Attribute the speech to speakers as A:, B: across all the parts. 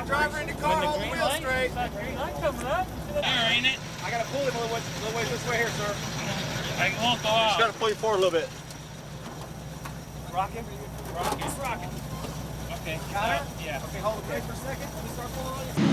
A: driver in the car, hold the wheel straight.
B: Green light coming up.
C: There, ain't it?
A: I gotta pull him a little ways this way here, sir.
C: I won't go out.
A: Just gotta pull you forward a little bit.
B: Rock him.
C: Rock.
B: Just rock him.
C: Okay.
B: Got it?
C: Yeah.
B: Okay, hold the brake for a second. Let me start pulling on you.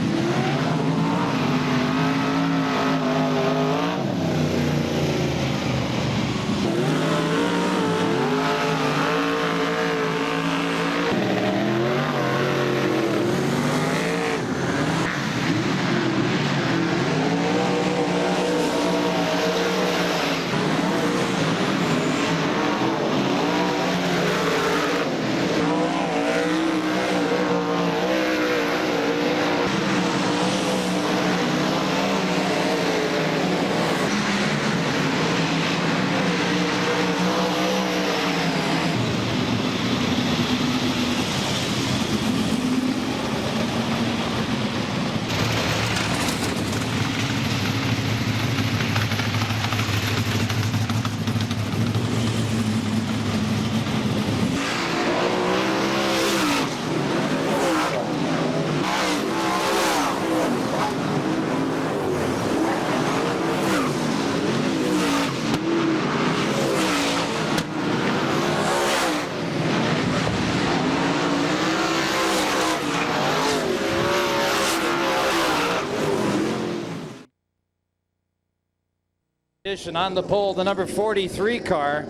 D: On the pole, the number 43 car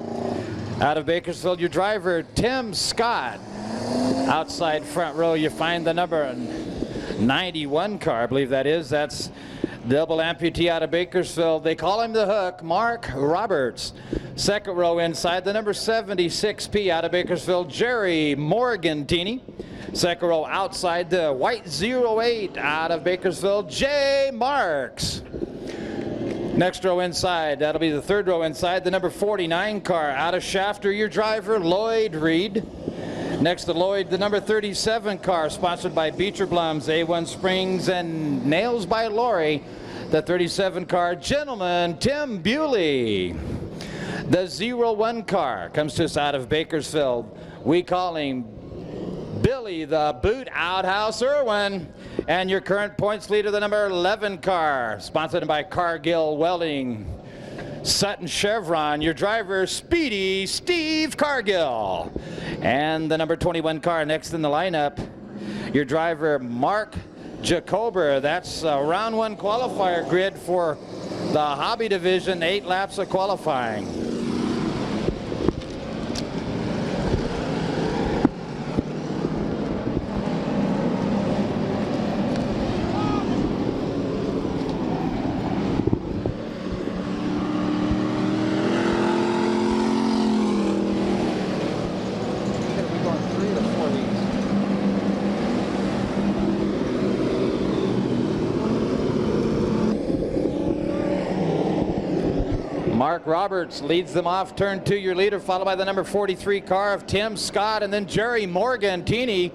D: out of Bakersfield, your driver Tim Scott. Outside front row you find the number 91 car, I believe that is. That's double amputee out of Bakersfield. They call him the Hook, Mark Roberts. Second row inside, the number 76P out of Bakersfield, Jerry Morgantini. Second row outside, the white 08 out of Bakersfield, Jay Marks. Next row inside, that'll be the third row inside, the number 49 car out of Shafter, your driver Lloyd Reed. Next to Lloyd, the number 37 car, sponsored by Beecher Blums, A1 Springs, and Nails by Lori. The 37 car, gentleman Tim Bewley. The 01 car comes to us out of Bakersfield. We call him Billy the Boot Outhouse Irwin. And your current points leader, the number 11 car, sponsored by Cargill Welding, Sutton Chevron, your driver, Speedy Steve Cargill. And the number 21 car next in the lineup, your driver, Mark Jacober. That's a round one qualifier grid for the hobby division, 8 laps of qualifying. Mark Roberts leads them off turn 2, your leader, followed by the number 43 car of Tim Scott, and then Jerry Morgantini.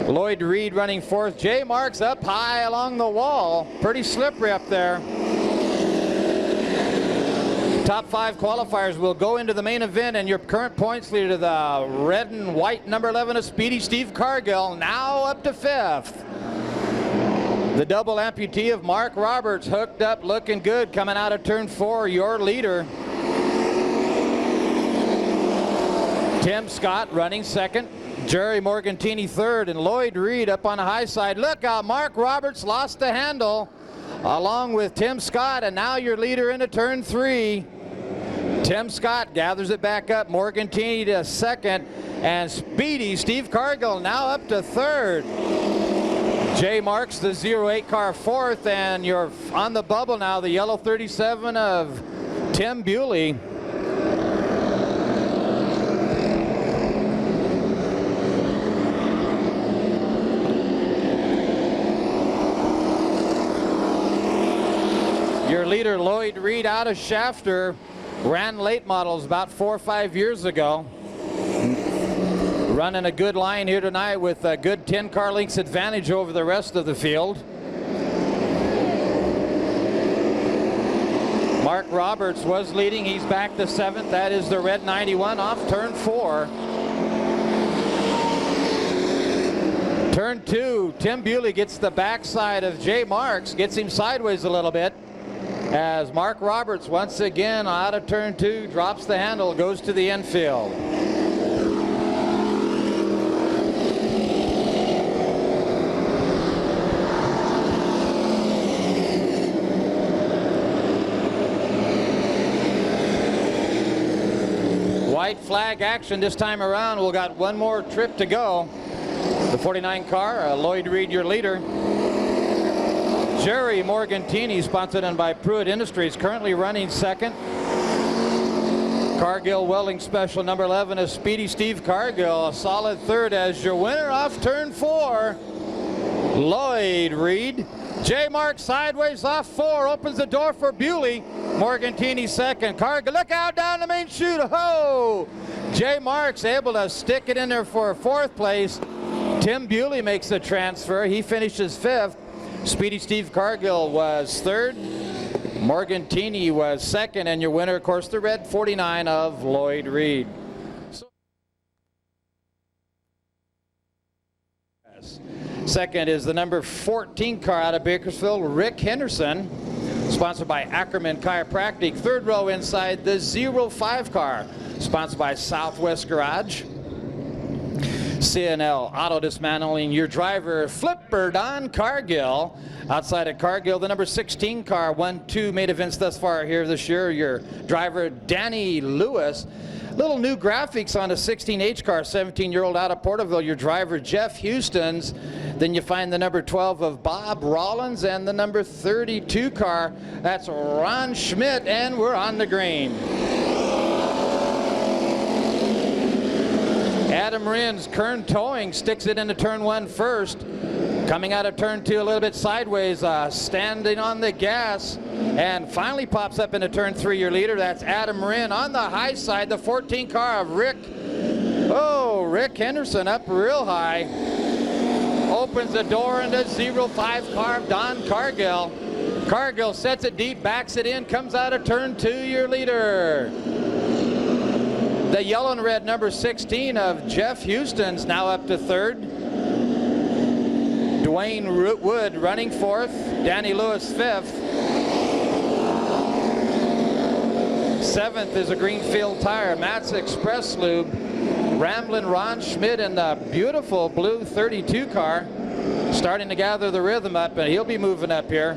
D: Lloyd Reed running fourth. Jay Marks up high along the wall. Pretty slippery up there. Top 5 qualifiers will go into the main event, and your current points leader, the red and white number 11 of Speedy Steve Cargill, now up to 5th. The double amputee of Mark Roberts hooked up, looking good, coming out of turn 4, your leader. Tim Scott running second, Jerry Morgantini third, and Lloyd Reed up on the high side. Look out, Mark Roberts lost the handle along with Tim Scott, and now your leader into turn 3. Tim Scott gathers it back up, Morgantini to second, and Speedy Steve Cargill now up to third. Jay Marks, the 08 car, fourth, and you're on the bubble now, the yellow 37 of Tim Bewley. Your leader, Lloyd Reed, out of Shafter, ran late models about 4 or 5 years ago. Running a good line here tonight with a good 10 car lengths advantage over the rest of the field. Mark Roberts was leading. He's back to 7th. That is the red 91 off turn 4. Turn 2, Tim Bewley gets the backside of Jay Marks, gets him sideways a little bit. As Mark Roberts once again out of turn 2, drops the handle, goes to the infield. White flag action this time around. We've got one more trip to go. The 49 car, Lloyd Reed, your leader. Jerry Morgantini, sponsored in by Pruitt Industries, currently running second. Cargill Welding Special number 11 is Speedy Steve Cargill, a solid third as your winner off turn 4, Lloyd Reed. J. Mark sideways off 4, opens the door for Bewley. Morgantini second. Cargill, look out down the main chute. Ho! J. Mark's able to stick it in there for 4th place. Tim Bewley makes the transfer. He finishes 5th. Speedy Steve Cargill was 3rd. Morgantini was 2nd. And your winner, of course, the red 49 of Lloyd Reed. Second is the number 14 car out of Bakersfield, Rick Henderson, sponsored by Ackerman Chiropractic. 3rd row inside the 05 car, sponsored by Southwest Garage. CNL Auto Dismantling, your driver, Flipper Don Cargill. Outside of Cargill, the number 16 car, won 2 main events thus far here this year. Your driver, Danny Lewis. Little new graphics on a 16H car, 17-year-old out of Porterville. Your driver, Jeff Houston's. Then you find the number 12 of Bob Rollins and the number 32 car. That's Ron Schmidt, and we're on the green. Adam Rins, Kern Towing, sticks it into turn 1 first. Coming out of turn 2 a little bit sideways, standing on the gas, and finally pops up into turn 3. Your leader, that's Adam Rinn. On the high side, the 14 car of Rick Henderson up real high. Opens the door into 05 car of Don Cargill. Cargill sets it deep, backs it in, comes out of turn 2, your leader. The yellow and red number 16 of Jeff Houston's now up to 3rd. Dwayne Wood running 4th. Danny Lewis 5th. 7th is a Greenfield Tire. Matt's Express Lube. Ramblin' Ron Schmidt in the beautiful blue 32 car. Starting to gather the rhythm up, and he'll be moving up here.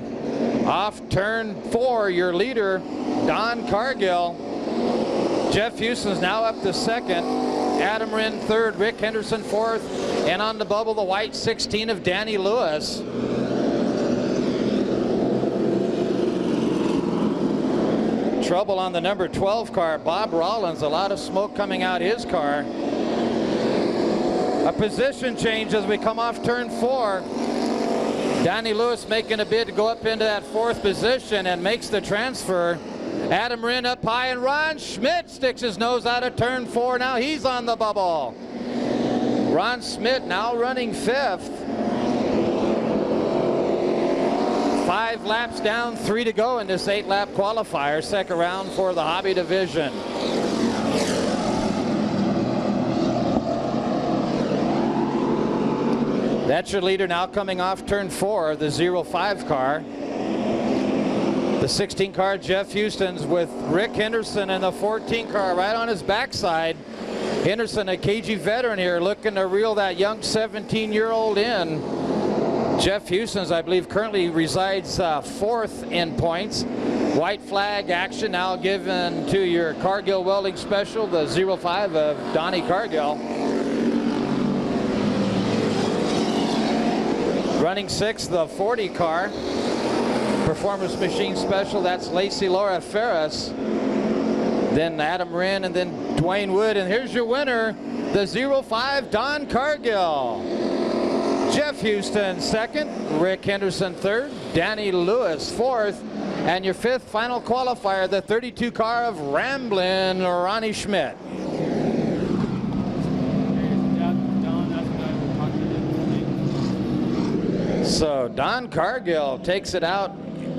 D: Off turn 4, your leader, Don Cargill. Jeff Houston's now up to 2nd. Adam Rinn 3rd. Rick Henderson 4th. And on the bubble, the white 16 of Danny Lewis. Trouble on the number 12 car, Bob Rollins. A lot of smoke coming out his car. A position change as we come off turn 4. Danny Lewis making a bid to go up into that 4th position and makes the transfer. Adam Rinn up high, and Ron Schmidt sticks his nose out of turn 4. Now he's on the bubble. Ron Schmidt now running 5th. 5 laps down, 3 to go in this 8-lap qualifier. Second round for the hobby division. That's your leader now coming off turn 4, the 05 car. The 16 car, Jeff Houston's, with Rick Henderson and the 14 car right on his backside. Henderson, a KG veteran here, looking to reel that young 17-year-old in. Jeff Houston's, I believe, currently resides 4th in points. White flag action now given to your Cargill Welding Special, the 05 of Donnie Cargill. Running 6th, the 40 car. Performance Machine Special, that's Lacey Laura Ferris. Then Adam Rinn, and then Dwayne Wood. And here's your winner, the 05 Don Cargill. Jeff Houston 2nd, Rick Henderson 3rd, Danny Lewis 4th, and your 5th final qualifier, the 32 car of Ramblin' Ronnie Schmidt. So Don Cargill takes it out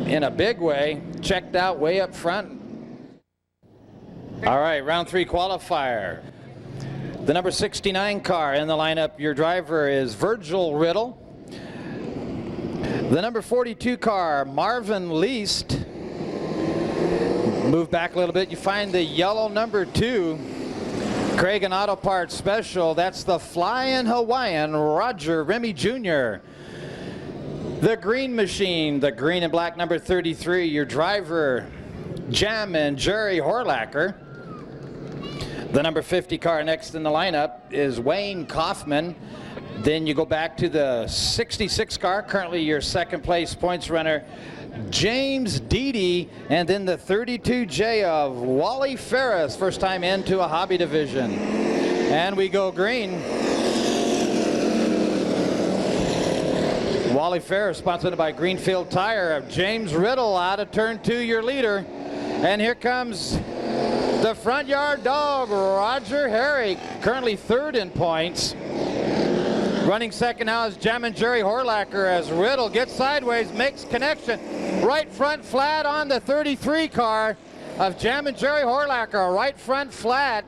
D: in a big way, checked out way up front. All right, round 3 qualifier. The number 69 car in the lineup, your driver is Virgil Riddle. The number 42 car, Marvin Least. Move back a little bit, you find the yellow number 2, Craig and Auto Parts Special. That's the Flying Hawaiian, Roger Remy Jr. The green machine, the green and black number 33, your driver, Jam and Jerry Horlacker. The number 50 car next in the lineup is Wayne Kaufman. Then you go back to the 66 car, currently your second place points runner, James Deedy, and then the 32J of Wally Ferris, first time into a hobby division. And we go green. Wally Ferris, sponsored by Greenfield Tire. James Riddle out of turn 2, your leader. And here comes the front yard dog, Roger Herrick, currently third in points. Running second now is Jam and Jerry Horlacker as Riddle gets sideways, makes connection. Right front flat on the 33 car of Jam and Jerry Horlacker. Right front flat.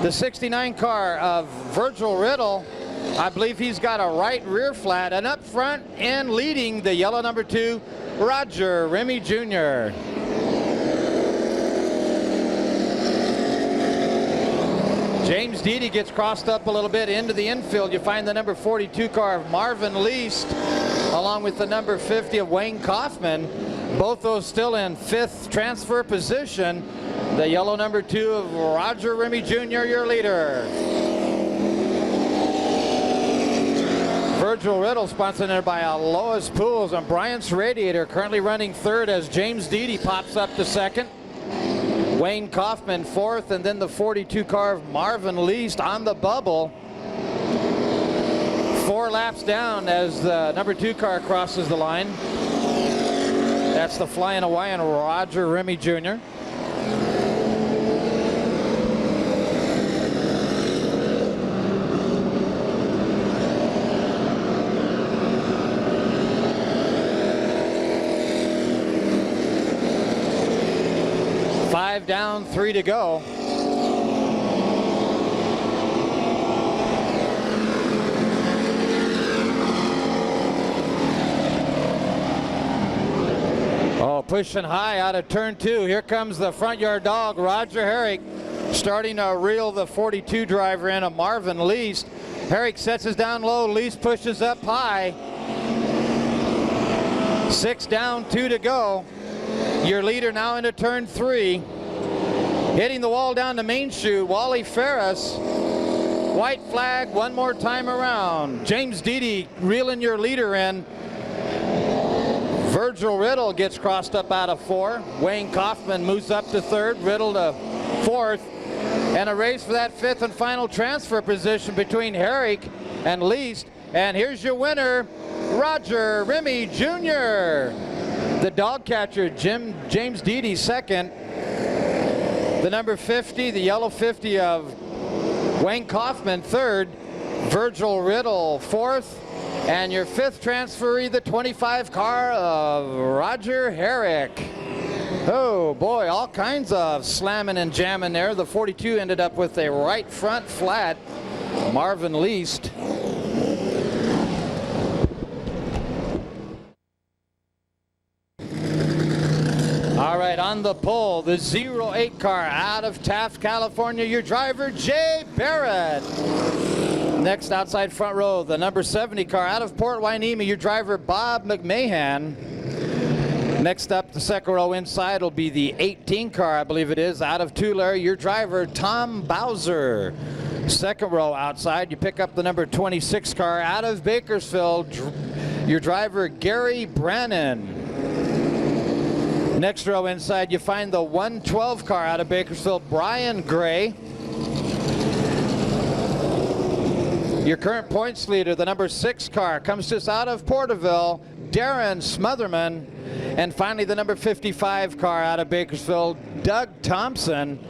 D: The 69 car of Virgil Riddle. I believe he's got a right rear flat. And up front and leading the yellow number 2, Roger Remy Jr. James Deedy gets crossed up a little bit into the infield. You find the number 42 car of Marvin Least, along with the number 50 of Wayne Kaufman. Both those still in 5th transfer position. The yellow number 2 of Roger Remy Jr., your leader. Virgil Riddle, sponsored by Lois Pools and Bryant's Radiator, currently running third as James Deedy pops up to second. Wayne Kaufman fourth, and then the 42 car of Marvin Least on the bubble. 4 laps down as the number 2 car crosses the line. That's the Flying Hawaiian, Roger Remy Jr. Five down, 3 to go. Oh, pushing high out of turn 2. Here comes the front yard dog, Roger Herrick, starting to reel the 42 driver in, a Marvin Least. Herrick sets us down low, Least pushes up high. 6 down, 2 to go. Your leader now into turn 3. Hitting the wall down to Main Chute, Wally Ferris. White flag one more time around. James Deedy reeling your leader in. Virgil Riddle gets crossed up out of 4. Wayne Kaufman moves up to 3rd, Riddle to 4th. And a race for that 5th and final transfer position between Herrick and Least. And here's your winner, Roger Remy Jr. The dog catcher, James Deedy, 2nd. The number 50, the yellow 50 of Wayne Kaufman, 3rd. Virgil Riddle, 4th. And your 5th transferee, the 25 car of Roger Herrick. Oh boy, all kinds of slamming and jamming there. The 42 ended up with a right front flat. Marvin Least. All right, on the pole, the 08 car out of Taft, California, your driver, Jay Barrett. Next, outside front row, the number 70 car out of Port Hueneme, your driver, Bob McMahon. Next up, the second row inside will be the 18 car, I believe it is, out of Tulare, your driver, Tom Bowser. Second row outside, you pick up the number 26 car out of Bakersfield, your driver, Gary Brannon. Next row inside, you find the 112 car out of Bakersfield, Brian Gray. Your current points leader, the number 6 car, comes to us out of Porterville, Darren Smotherman. And finally, the number 55 car out of Bakersfield, Doug Thompson.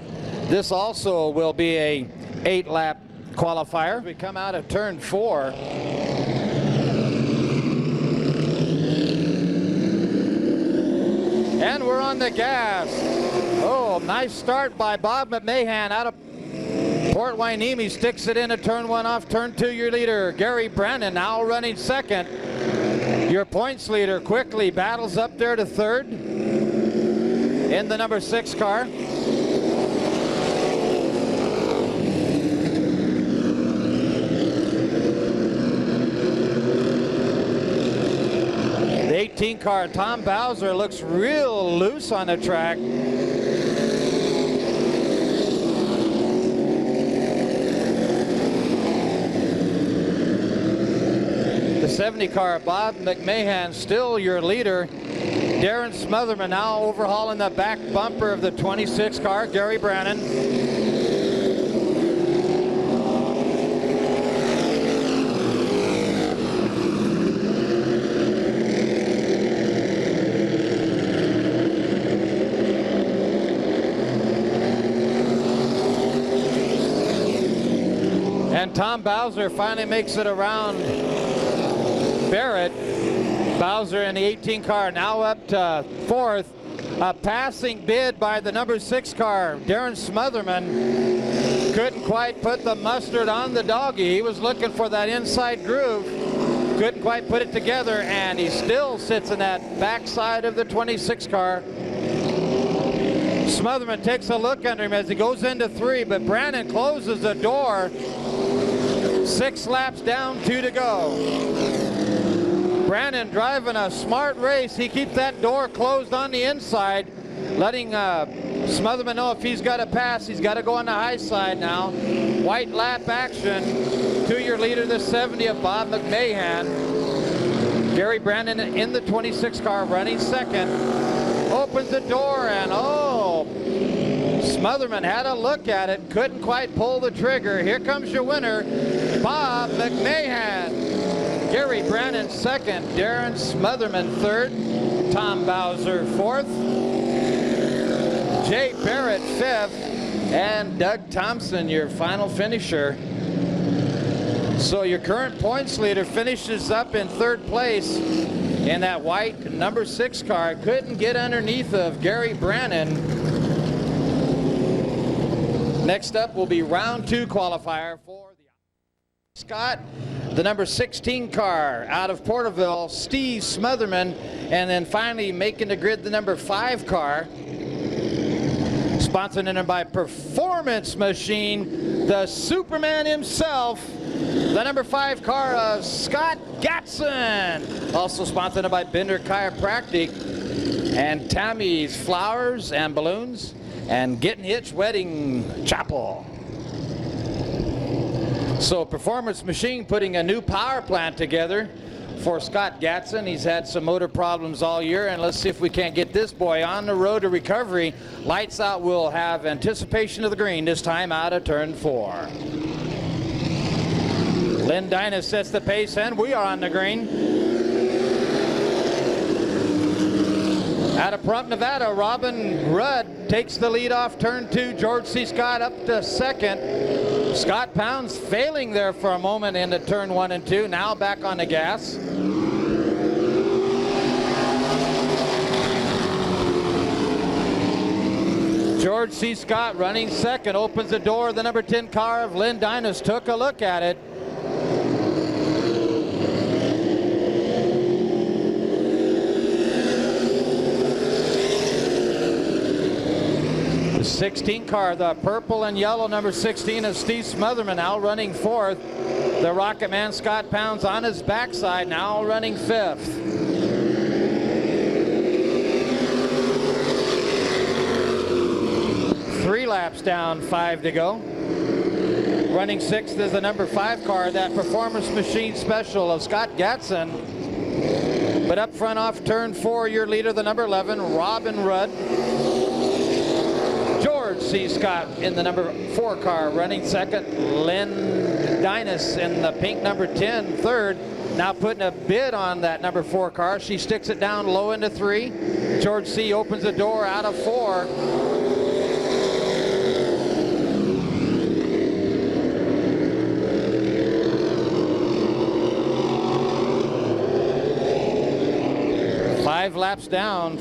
D: This also will be a 8-lap qualifier. We come out of turn 4. And we're on the gas. Oh, nice start by Bob McMahon out of Port Hueneme sticks it into turn 1 off turn 2. Your leader, Gary Brannon, now running second. Your points leader quickly battles up there to third in the number 6 car. The 18 car, Tom Bowser, looks real loose on the track. The 70 car, Bob McMahon, still your leader. Darren Smotherman now overhauling the back bumper of the 26 car, Gary Brannon. And Tom Bowser finally makes it around Barrett. Bowser in the 18 car now up to 4th. A passing bid by the number 6 car, Darren Smotherman. Couldn't quite put the mustard on the doggy. He was looking for that inside groove. Couldn't quite put it together, and he still sits in that backside of the 26 car. Smotherman takes a look under him as he goes into 3, but Brannon closes the door. 6 laps down, 2 to go. Brannon driving a smart race. He keeps that door closed on the inside, letting Smotherman know if he's got to pass, he's got to go on the high side now. White lap action to your leader, the 70 of Bob McMahon. Gary Brannon in the 26 car running second. Opens the door and Smotherman had a look at it, couldn't quite pull the trigger. Here comes your winner, Bob McMahon. Gary Brannon second, Darren Smotherman third, Tom Bowser fourth, Jay Barrett fifth, and Doug Thompson your final finisher. So your current points leader finishes up in 3rd place in that white number 6 car. Couldn't get underneath of Gary Brannon. Next up will be round 2 qualifier for the Scott, the number 16 car out of Porterville, Steve Smotherman, and then finally making the grid the number 5 car. Sponsored in by Performance Machine, the Superman himself, the number 5 car of Scott Gatson. Also sponsored by Bender Chiropractic and Tammy's Flowers and Balloons and Getting Hitched Wedding Chapel. So Performance Machine putting a new power plant together for Scott Gatson. He's had some motor problems all year, and let's see if we can't get this boy on the road to recovery. Lights out will have Anticipation of the Green, this time out of turn 4. Lynn Dynas sets the pace, and we are on the green. Out of Pahrump, Nevada, Robin Rudd takes the lead off turn 2. George C. Scott up to second. Scott Pounds failing there for a moment into turn 1 and 2. Now back on the gas. George C. Scott running second. Opens the door. The number 10 car of Lynn Dynas took a look at it. The 16 car, the purple and yellow number 16 of Steve Smotherman, now running 4th. The Rocket Man Scott Pounds on his backside, now running 5th. Three laps down, 5 to go. Running 6th is the number 5 car, that Performance Machine Special of Scott Gatson. But up front off turn 4, your leader, the number 11, Robin Rudd. George C. Scott in the number 4 car running second. Lynn Dynas in the pink number 10 third. Now putting a bid on that number 4 car. She sticks it down low into 3. George C. opens the door out of 4. Five laps down.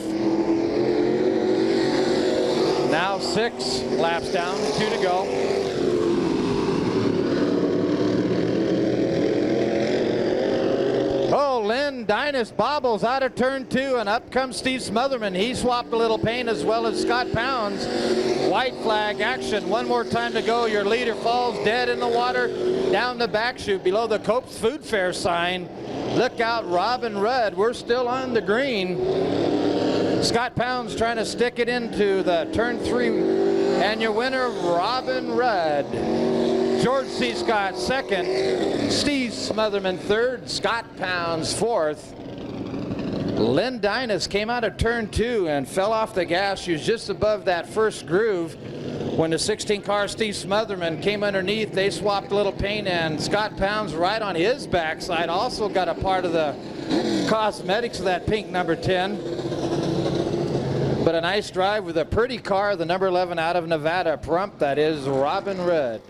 D: Now 6 laps down, 2 to go. Lynn Dynas bobbles out of turn 2, and up comes Steve Smotherman. He swapped a little paint as well as Scott Pounds. White flag action. One more time to go. Your leader falls dead in the water down the back chute below the Cope's Food Fair sign. Look out, Robin Rudd. We're still on the green. Scott Pounds trying to stick it into the turn 3. And your winner, Robin Rudd. George C. Scott second, Steve Smotherman third, Scott Pounds fourth. Lynn Dynas came out of turn 2 and fell off the gas. She was just above that first groove when the 16 car Steve Smotherman came underneath. They swapped a little paint, and Scott Pounds right on his backside also got a part of the cosmetics of that pink number 10. But a nice drive with a pretty car, the number 11 out of Nevada, Prump, that is Robin Rudd.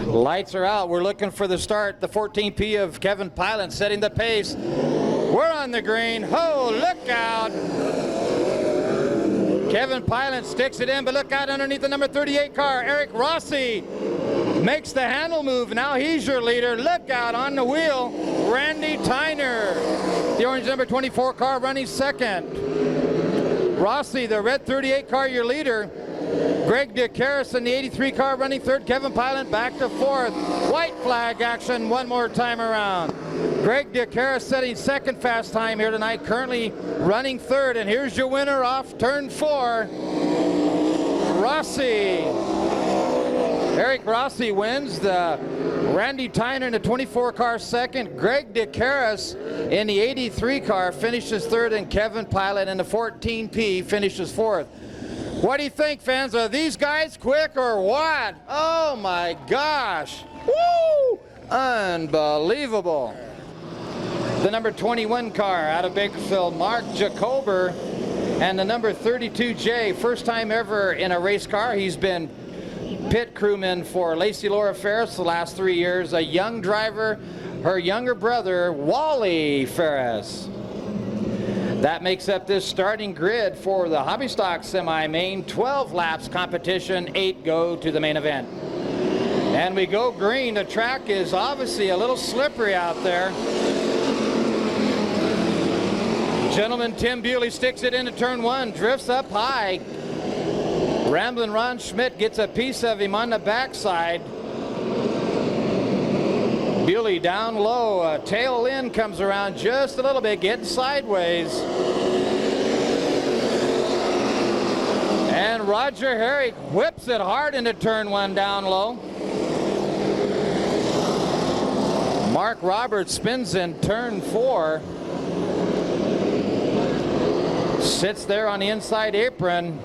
D: Lights are out. We're looking for the start. The 14P of Kevin Pilot setting the pace. We're on the green. Oh, look out. Kevin Pilot sticks it in, but look out underneath the number 38 car. Eric Rossi makes the handle move. Now he's your leader. Look out on the wheel. Randy Tyner, the orange number 24 car, running second. Rossi, the red 38 car, your leader. Greg DeCaris in the 83 car running third. Kevin Pilot back to fourth. White flag action one more time around. Greg DeCaris setting second fast time here tonight, currently running third. And here's your winner off turn 4, Rossi. Eric Rossi wins. The Randy Tyner in the 24 car second. Greg DeCaris in the 83 car finishes third, and Kevin Pilot in the 14P finishes fourth. What do you think, fans? Are these guys quick or what? Oh my gosh. Woo! Unbelievable. The number 21 car out of Bakersfield, Mark Jacober, and the number 32J, first time ever in a race car. He's been pit crewman for Lacey Laura Ferris the last 3 years. A young driver, her younger brother, Wally Ferris. That makes up this starting grid for the Hobby Stock Semi-Main. 12 laps competition, 8 go to the main event. And we go green. The track is obviously a little slippery out there. Gentleman Tim Bewley sticks it into turn 1, drifts up high. Ramblin' Ron Schmidt gets a piece of him on the backside. Bewley down low, tail end comes around just a little bit, getting sideways. And Roger Herrick whips it hard into turn 1 down low. Mark Roberts spins in turn 4. Sits there on the inside apron.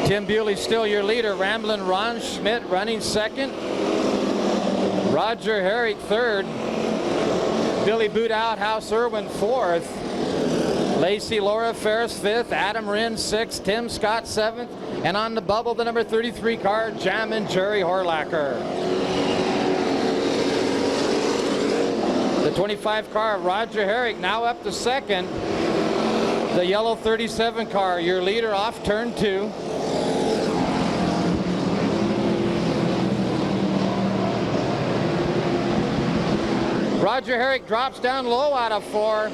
D: Tim Bewley still your leader. Ramblin' Ron Schmidt running second. Roger Herrick third. Billy Boot Outhouse Irwin fourth. Lacey Laura Ferris fifth. Adam Wren sixth. Tim Scott seventh. And on the bubble, the number 33 car, Jammin' Jerry Horlacher. The 25 car, Roger Herrick, now up to second. The yellow 37 car, your leader off turn 2. Roger Herrick drops down low out of 4.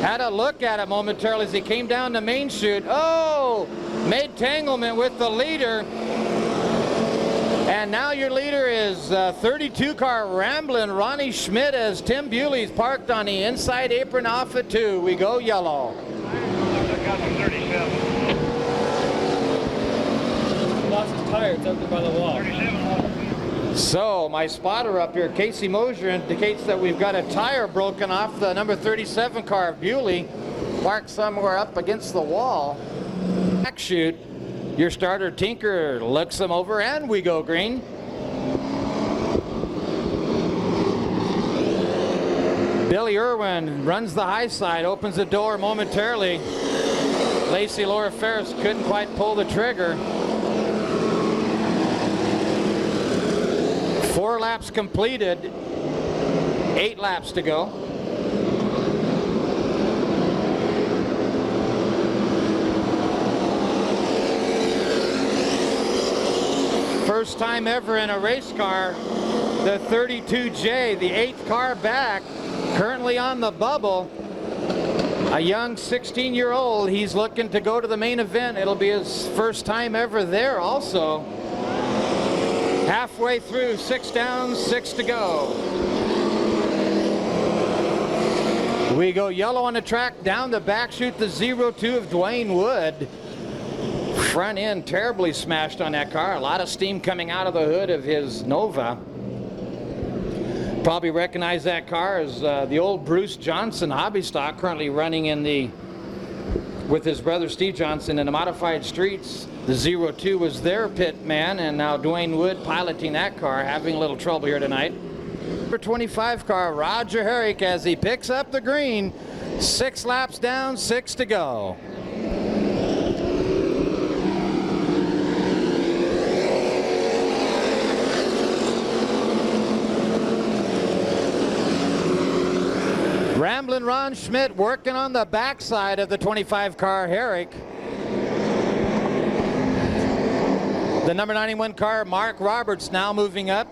D: Had a look at it momentarily as he came down the main chute. Oh, made tanglement with the leader. And now your leader is 32 car Ramblin' Ronnie Schmidt as Tim Bewley's parked on the inside apron off at 2. We go yellow.
B: Lost his tire. It's up there by the wall.
D: So my spotter up here, Casey Mosier, indicates that we've got a tire broken off the number 37 car of Bewley, parked somewhere up against the wall. Back chute, your starter Tinker looks him over, and we go green. Billy Irwin runs the high side, opens the door momentarily. Lacey Laura Ferris couldn't quite pull the trigger. 4 laps completed, 8 laps to go. first time ever in a race car. The 32J, the 8th car back, currently on the bubble. A young 16-year-old, he's looking to go to the main event. It'll be his first time ever there also. Halfway through, 6 down, 6 to go. We go yellow on the track, down the back chute, the 02 of Dwayne Wood. Front end terribly smashed on that car. A lot of steam coming out of the hood of his Nova. Probably recognize that car as the old Bruce Johnson hobby stock, currently running in with his brother Steve Johnson in the modified streets. The 02 was their pit man, and now Dwayne Wood piloting that car, having a little trouble here tonight. Number 25 car, Roger Herrick, as he picks up the green. 6 laps down, 6 to go. Ramblin' Ron Schmidt working on the backside of the 25 car Herrick. The number 91 car, Mark Roberts, now moving up.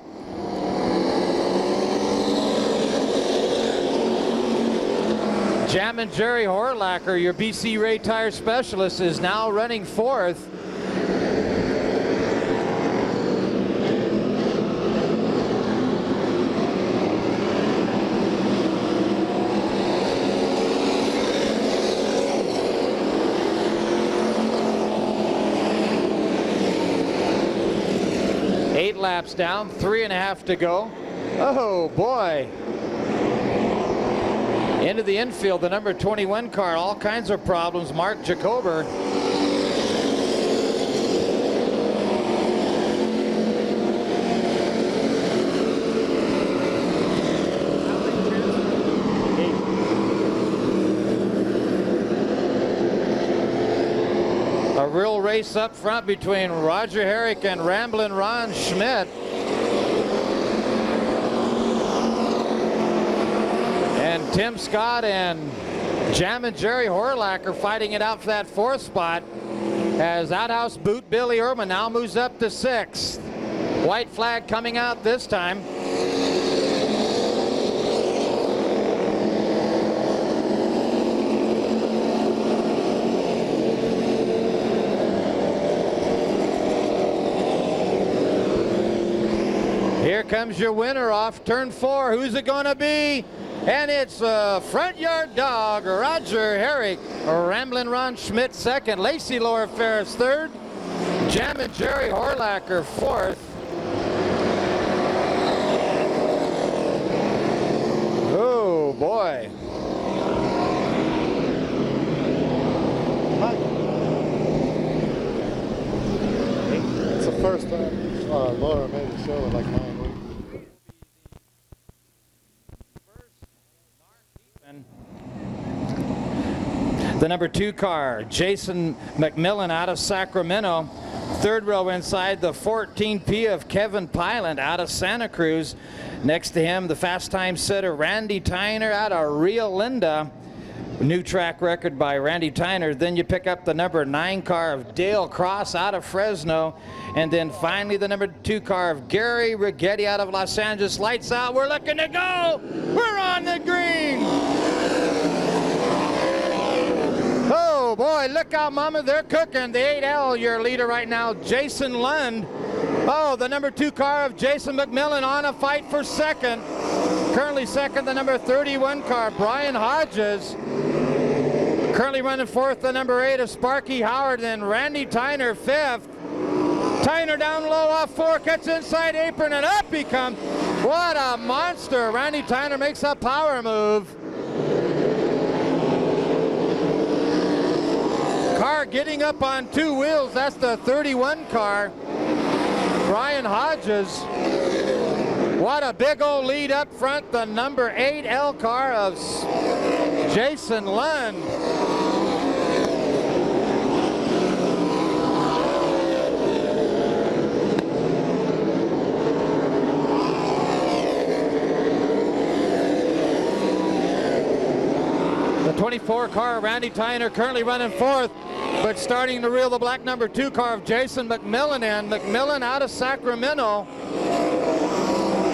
D: Jammin' Jerry Horlacher, your BC Ray Tire specialist, is now running 4th. Laps down, 3.5 to go. Oh boy. Into the infield, the number 21 car, all kinds of problems. Mark Jacober. A real race up front between Roger Herrick and Ramblin' Ron Schmidt. And Tim Scott and Jammin' Jerry Horlacher fighting it out for that 4th spot, as Outhouse Boot Billy Irwin now moves up to 6th. White flag coming out this time. Here comes your winner off turn 4. Who's it going to be? And it's front yard dog, Roger Herrick. Ramblin' Ron Schmidt 2nd. Lacey Laura Ferris 3rd. Jammin' Jerry Horlacher 4th. Oh boy.
E: It's the first time Laura made a show with like 9 weeks.
D: The number 2 car, Jason McMillan out of Sacramento. 3rd row inside, the 14P of Kevin Pylant out of Santa Cruz. Next to him, the fast time setter Randy Tyner out of Rio Linda. New track record by Randy Tyner. Then you pick up the number 9 car of Dale Cross out of Fresno. And then finally the number 2 car of Gary Rigetti out of Los Angeles. Lights out, we're looking to go. We're on the green. Oh boy, look out, mama, they're cooking. The 8L, your leader right now, Jason Lund. Oh, the number 2 car of Jason McMillan on a fight for 2nd. Currently 2nd, the number 31 car, Brian Hodges. Currently running 4th, the number 8 of Sparky Howard, then Randy Tyner 5th. Tyner down low off 4, cuts inside apron, and up he comes. What a monster. Randy Tyner makes a power move. Car getting up on 2 wheels, that's the 31 car. Brian Hodges. What a big old lead up front, the number 8L car of Jason Lund. The 24 car, Randy Tyner, currently running 4th. but starting to reel the black number 2 car of Jason McMillan in. McMillan out of Sacramento.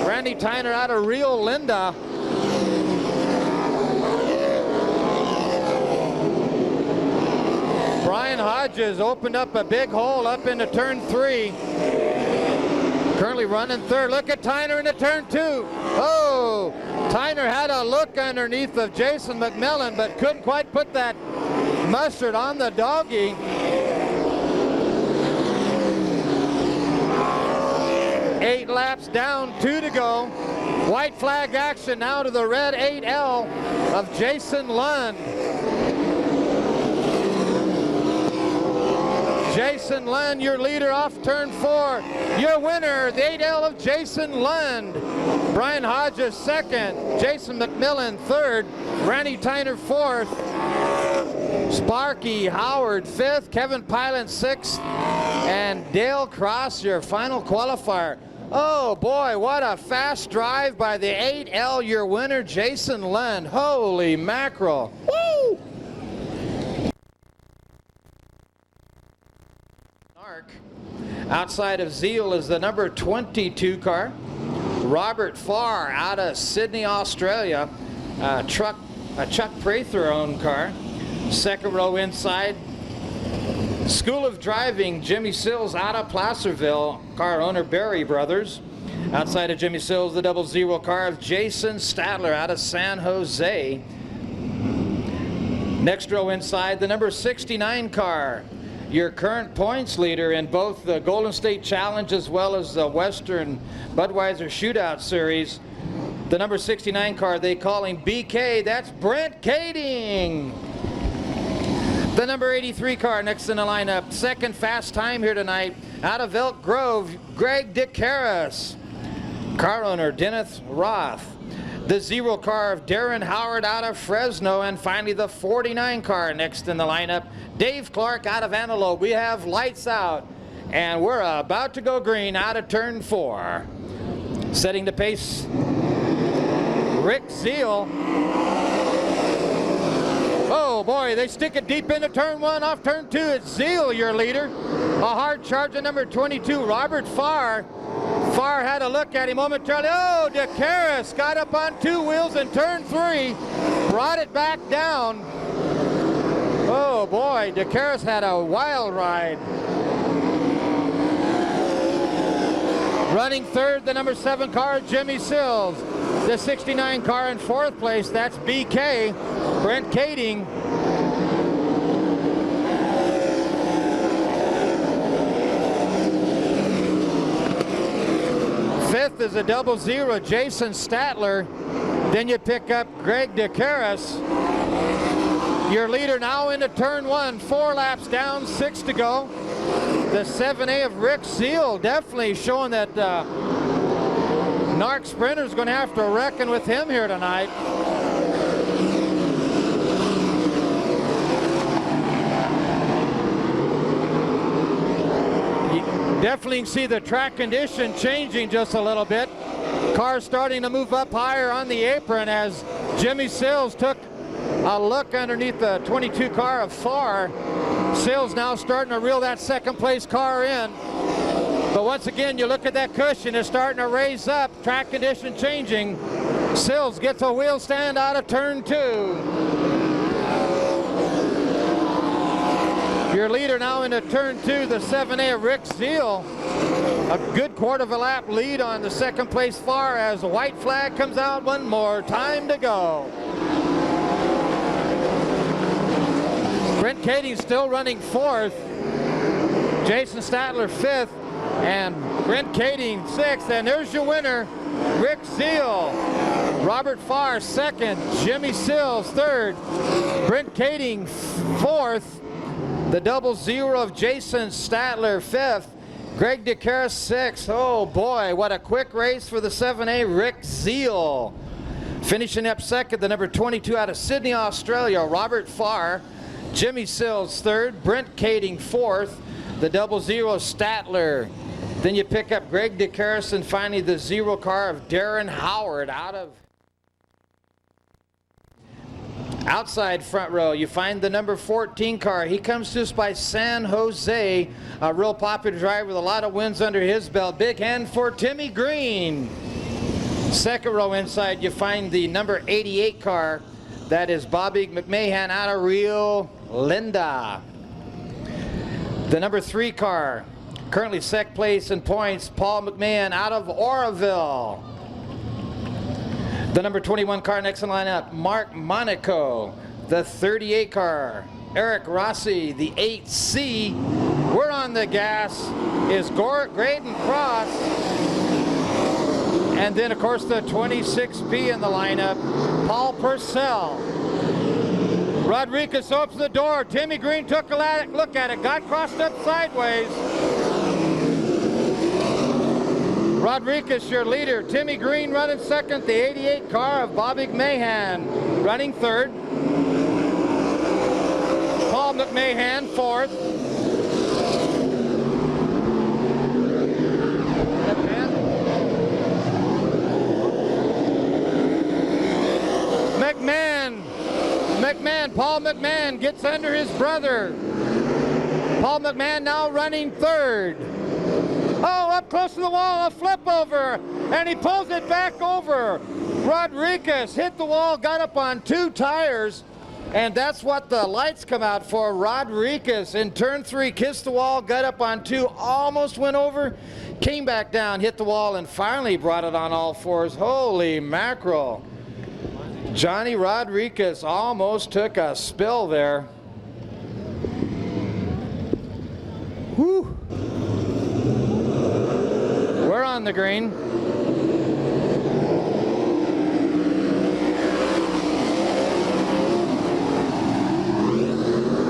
D: Randy Tyner out of Rio Linda. Brian Hodges opened up a big hole up into turn 3. Currently running third. Look at Tyner into turn 2. Oh, Tyner had a look underneath of Jason McMillan, but couldn't quite put that mustard on the doggy. Eight laps down, 2 to go. White flag action now to the red 8L of Jason Lund. Jason Lund, your leader off turn 4. Your winner, the 8L of Jason Lund. Brian Hodges second. Jason McMillan third. Randy Tyner fourth. Sparky Howard fifth. Kevin Pylan sixth. And Dale Cross, your final qualifier. Oh boy, what a fast drive by the 8L, your winner, Jason Lund. Holy mackerel. Woo! NARC. Outside of Zeal is the number 22 car. Robert Farr out of Sydney, Australia. A Chuck Prather-owned car. Second row inside. School of Driving, Jimmy Sills out of Placerville. Car owner Barry Brothers. Outside of Jimmy Sills, the 00 car of Jason Stadler out of San Jose. Next row inside, the number 69 car. Your current points leader in both the Golden State Challenge as well as the Western Budweiser Shootout Series. The number 69 car, they call him BK. That's Brent Kading. The number 83 car next in the lineup. Second fast time here tonight. Out of Elk Grove, Greg DeCaris. Car owner Dennis Roth. The 0 car of Darren Howard out of Fresno. And finally the 49 car next in the lineup. Dave Clark out of Antelope. We have lights out. And we're about to go green out of turn 4. Setting the pace, Rick Zeal. Oh boy, they stick it deep into turn 1, off turn 2. It's Zeal, your leader. A hard charge at number 22, Robert Farr. Farr had a look at him momentarily. Oh, DeCaris got up on 2 wheels in turn 3, brought it back down. Oh boy, DeCaris had a wild ride. Running third, the number 7 car, Jimmy Sills. The 69 car in 4th place, that's BK, Brent Kading. Fifth is a 00, Jason Statler. Then you pick up Greg DeCaris. Your leader now into turn 1, 4 laps down, 6 to go. The 7A of Rick Zeal definitely showing that NARC Sprinter's going to have to reckon with him here tonight. You definitely can see the track condition changing just a little bit. Cars starting to move up higher on the apron as Jimmy Sills took a look underneath the 22 car of Farr. Sills now starting to reel that second place car in. But once again, you look at that cushion, it's starting to raise up, track condition changing. Sills gets a wheel stand out of turn 2. Your leader now into turn 2, the 7A of Rick Zeal. A good quarter of a lap lead on the second place Farr as the white flag comes out. One more time to go. Brent Kading still running 4th. Jason Statler 5th. And Brent Kading 6th. And there's your winner, Rick Zeal. Robert Farr 2nd. Jimmy Sills 3rd. Brent Kading 4th. The 00 of Jason Statler 5th. Greg DeCaris 6th. Oh boy, what a quick race for the 7A, Rick Zeal. Finishing up second, the number 22 out of Sydney, Australia, Robert Farr. Jimmy Sills 3rd, Brent Kading 4th, the 00 Statler. Then you pick up Greg DeCaris and finally the 0 car of Darren Howard out Outside front row, you find the number 14 car. He comes to us by San Jose, a real popular driver with a lot of wins under his belt. Big hand for Timmy Green. Second row inside, you find the number 88 car. That is Bobby McMahon out of Rio Linda. The number 3 car, currently second place in points, Paul McMahon out of Oroville. The number 21 car next in line-up, Mark Monaco. The 38 car, Eric Rossi. The 8C, we're on the gas, is Graydon Cross. And then, of course, the 26B in the lineup, Paul Purcell. Rodriguez opens the door. Timmy Green took a look at it, got crossed up sideways. Rodriguez, your leader. Timmy Green running second. The 88 car of Bobby McMahon running third. Paul McMahon fourth. Paul McMahon gets under his brother. Paul McMahon now running third. Oh, up close to the wall, a flip over, and he pulls it back over. Rodriguez hit the wall, got up on 2 tires, and that's what the lights come out for. Rodriguez in turn 3 kissed the wall, got up on 2, almost went over, came back down, hit the wall, and finally brought it on all fours. Holy mackerel. Johnny Rodriguez almost took a spill there. Whew. We're on the green.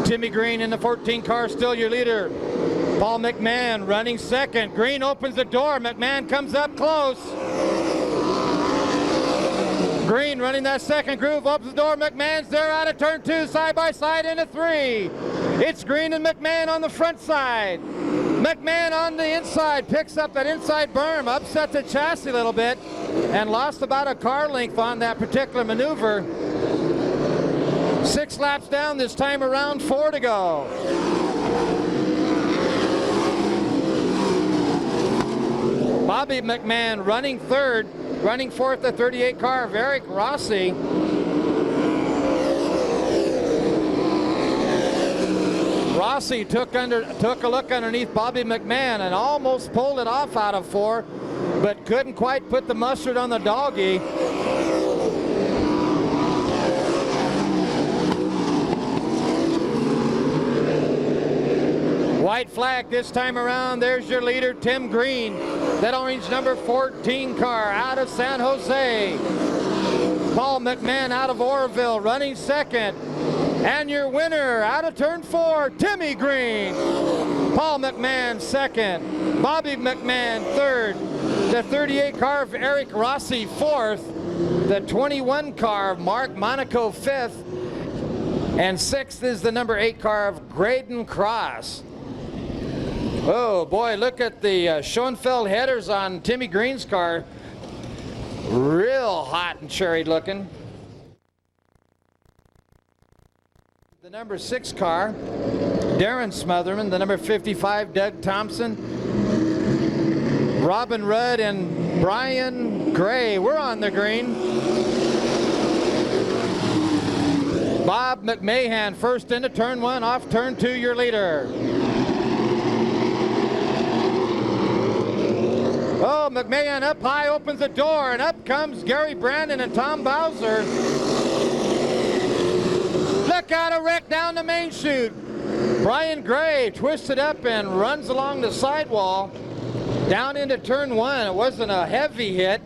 D: Timmy Green in the 14 car, still your leader. Paul McMahon running second. Green opens the door. McMahon comes up close. Green running that second groove, opens the door. McMahon's there out of turn 2, side by side into 3. It's Green and McMahon on the front side. McMahon on the inside, picks up that inside berm, upset the chassis a little bit, and lost about a car length on that particular maneuver. 6 laps down this time around, 4 to go. Bobby McMahon running third, running fourth, the 38 car of Eric Rossi. Rossi took a look underneath Bobby McMahon and almost pulled it off out of 4, but couldn't quite put the mustard on the doggy. White flag this time around. There's your leader, Tim Green. That orange number 14 car out of San Jose. Paul McMahon out of Oroville running second. And your winner out of turn 4, Timmy Green. Paul McMahon second. Bobby McMahon third. The 38 car of Eric Rossi fourth. The 21 car of Mark Monaco fifth. And sixth is the number 8 car of Graydon Cross. Oh boy, look at the Schoenfeld headers on Timmy Green's car. Real hot and cherry looking. The number 6 car, Darren Smotherman. The number 55, Doug Thompson. Robin Rudd and Brian Gray. We're on the green. Bob McMahon first into turn 1, off turn 2, your leader. Oh, McMahon up high, opens the door, and up comes Gary Brandon and Tom Bowser. Look out, a wreck down the main chute. Brian Gray twisted up and runs along the sidewall down into turn 1. It wasn't a heavy hit.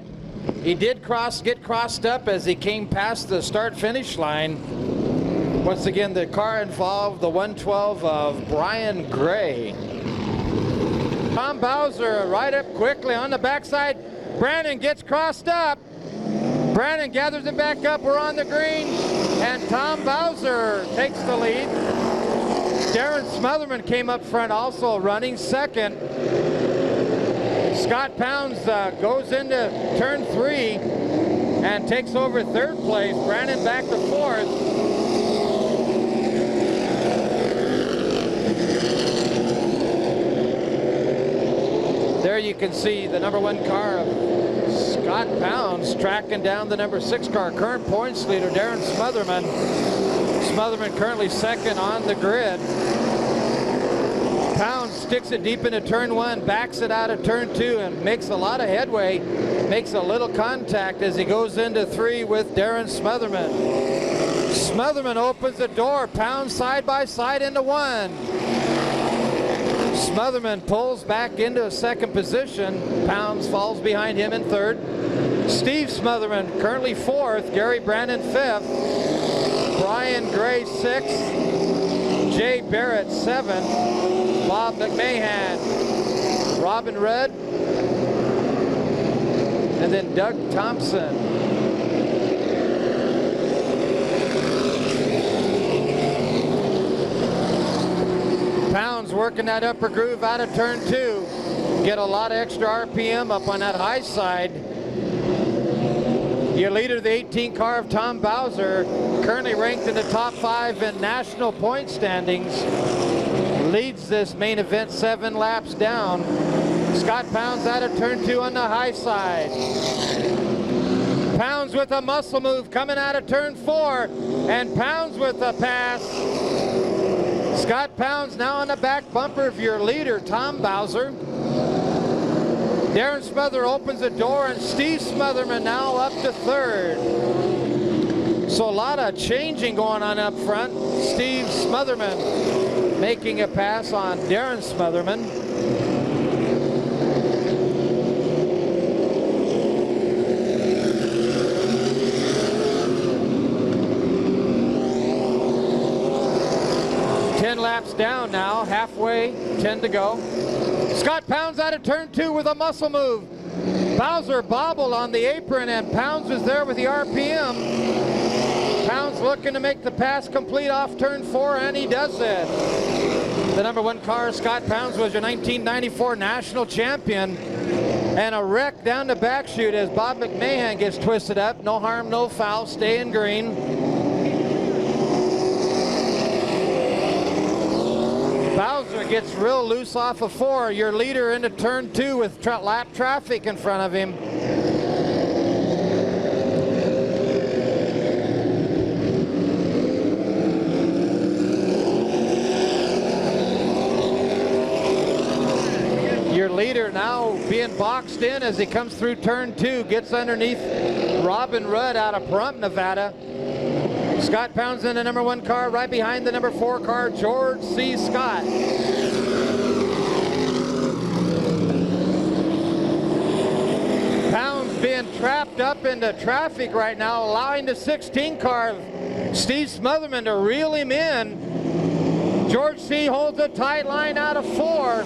D: He did get crossed up as he came past the start-finish line. Once again, the car involved the 112 of Brian Gray. Tom Bowser right up quickly on the backside. Brandon gets crossed up. Brandon gathers it back up. We're on the green. And Tom Bowser takes the lead. Darren Smotherman came up front also running second. Scott Pounds goes into turn 3 and takes over third place. Brandon back to fourth. you can see the number 1 car of Scott Pounds tracking down the number 6 car. Current points leader, Darren Smotherman. Smotherman currently second on the grid. Pounds sticks it deep into turn 1, backs it out of turn 2, and makes a lot of headway. Makes a little contact as he goes into 3 with Darren Smotherman. Smotherman opens the door. Pounds side by side into 1. Smotherman pulls back into a second position. Pounds falls behind him in 3rd. Steve Smotherman currently 4th. Gary Brandon 5th. Brian Gray 6th. Jay Barrett 7th. Bob McMahon. Robin Rudd. And then Doug Thompson. Pounds working that upper groove out of turn 2. Get a lot of extra RPM up on that high side. Your leader, the 18 car of Tom Bowser, currently ranked in the top 5 in national point standings, leads this main event 7 laps down. Scott Pounds out of turn 2 on the high side. Pounds with a muscle move coming out of turn 4, and Pounds with a pass. Scott Pounds now on the back bumper of your leader, Tom Bowser. Darren Smother opens the door, and Steve Smotherman now up to 3rd. So a lot of changing going on up front. Steve Smotherman making a pass on Darren Smotherman. Laps down now, halfway, 10 to go. Scott Pounds out of turn 2 with a muscle move. Bowser bobbled on the apron, and Pounds was there with the RPM. Pounds looking to make the pass complete off turn 4, and he does it. The number 1 car, Scott Pounds, was your 1994 national champion. And a wreck down the back chute as Bob McMahon gets twisted up. No harm, no foul, staying green. Bowser gets real loose off of 4. Your leader into turn 2 with lap traffic in front of him. Your leader now being boxed in as he comes through turn 2, gets underneath Robin Rudd out of Pahrump, Nevada. Scott Pounds in the number 1 car, right behind the number 4 car, George C. Scott. Pounds being trapped up into traffic right now, allowing the 16 car, Steve Smotherman, to reel him in. George C. holds a tight line out of 4.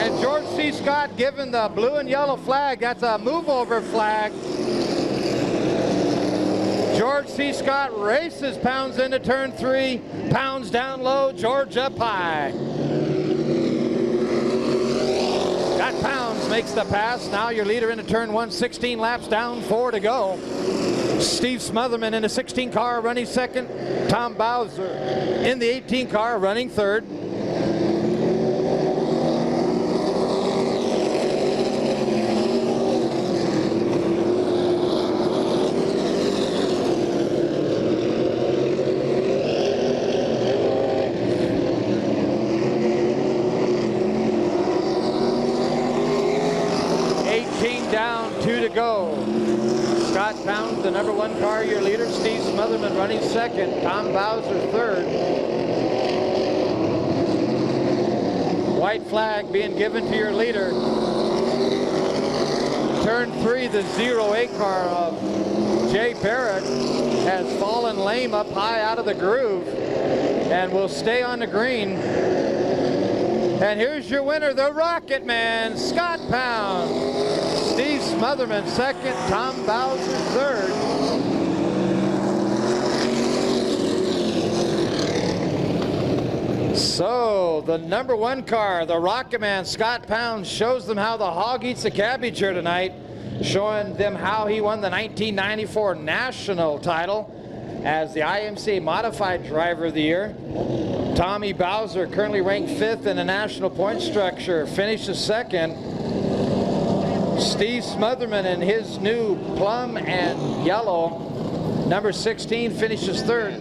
D: And George C. Scott given the blue and yellow flag. That's a move over flag. George C. Scott races Pounds into turn 3. Pounds down low, George up high. Scott Pounds makes the pass. Now your leader into turn 1, 16 laps down, 4 to go. Steve Smotherman in the 16 car running 2nd. Tom Bowser in the 18 car running 3rd. Down, 2 to go. Scott Pounds, the number 1 car, your leader. Steve Smotherman running 2nd. Tom Bowser 3rd. White flag being given to your leader. Turn 3, the 08 car of Jay Barrett has fallen lame up high out of the groove and will stay on the green. And here's your winner, the Rocket Man, Scott Pounds. Steve Smotherman 2nd, Tom Bowser 3rd. So the number 1 car, the Rocket Man, Scott Pounds, shows them how the hog eats the cabbage here tonight, showing them how he won the 1994 national title as the IMCA Modified Driver of the Year. Tommy Bowser, currently ranked 5th in the national point structure, finishes 2nd. Steve Smotherman in his new plum and yellow. Number 16 finishes third.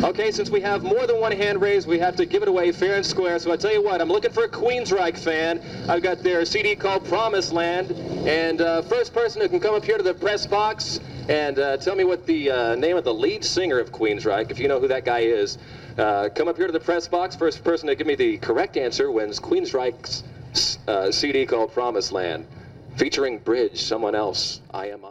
B: Okay, since we have more than one hand raised, we have to give it away fair and square. So I tell you what, I'm looking for a Queensryche fan. I've got their CD called Promised Land. And first person who can come up here to the press box and tell me what the name of the lead singer of Queensryche, if you know who that guy is, come up here to the press box. First person to give me the correct answer wins Queensryche's CD called Promised Land, featuring Bridge, Someone Else, I Am I.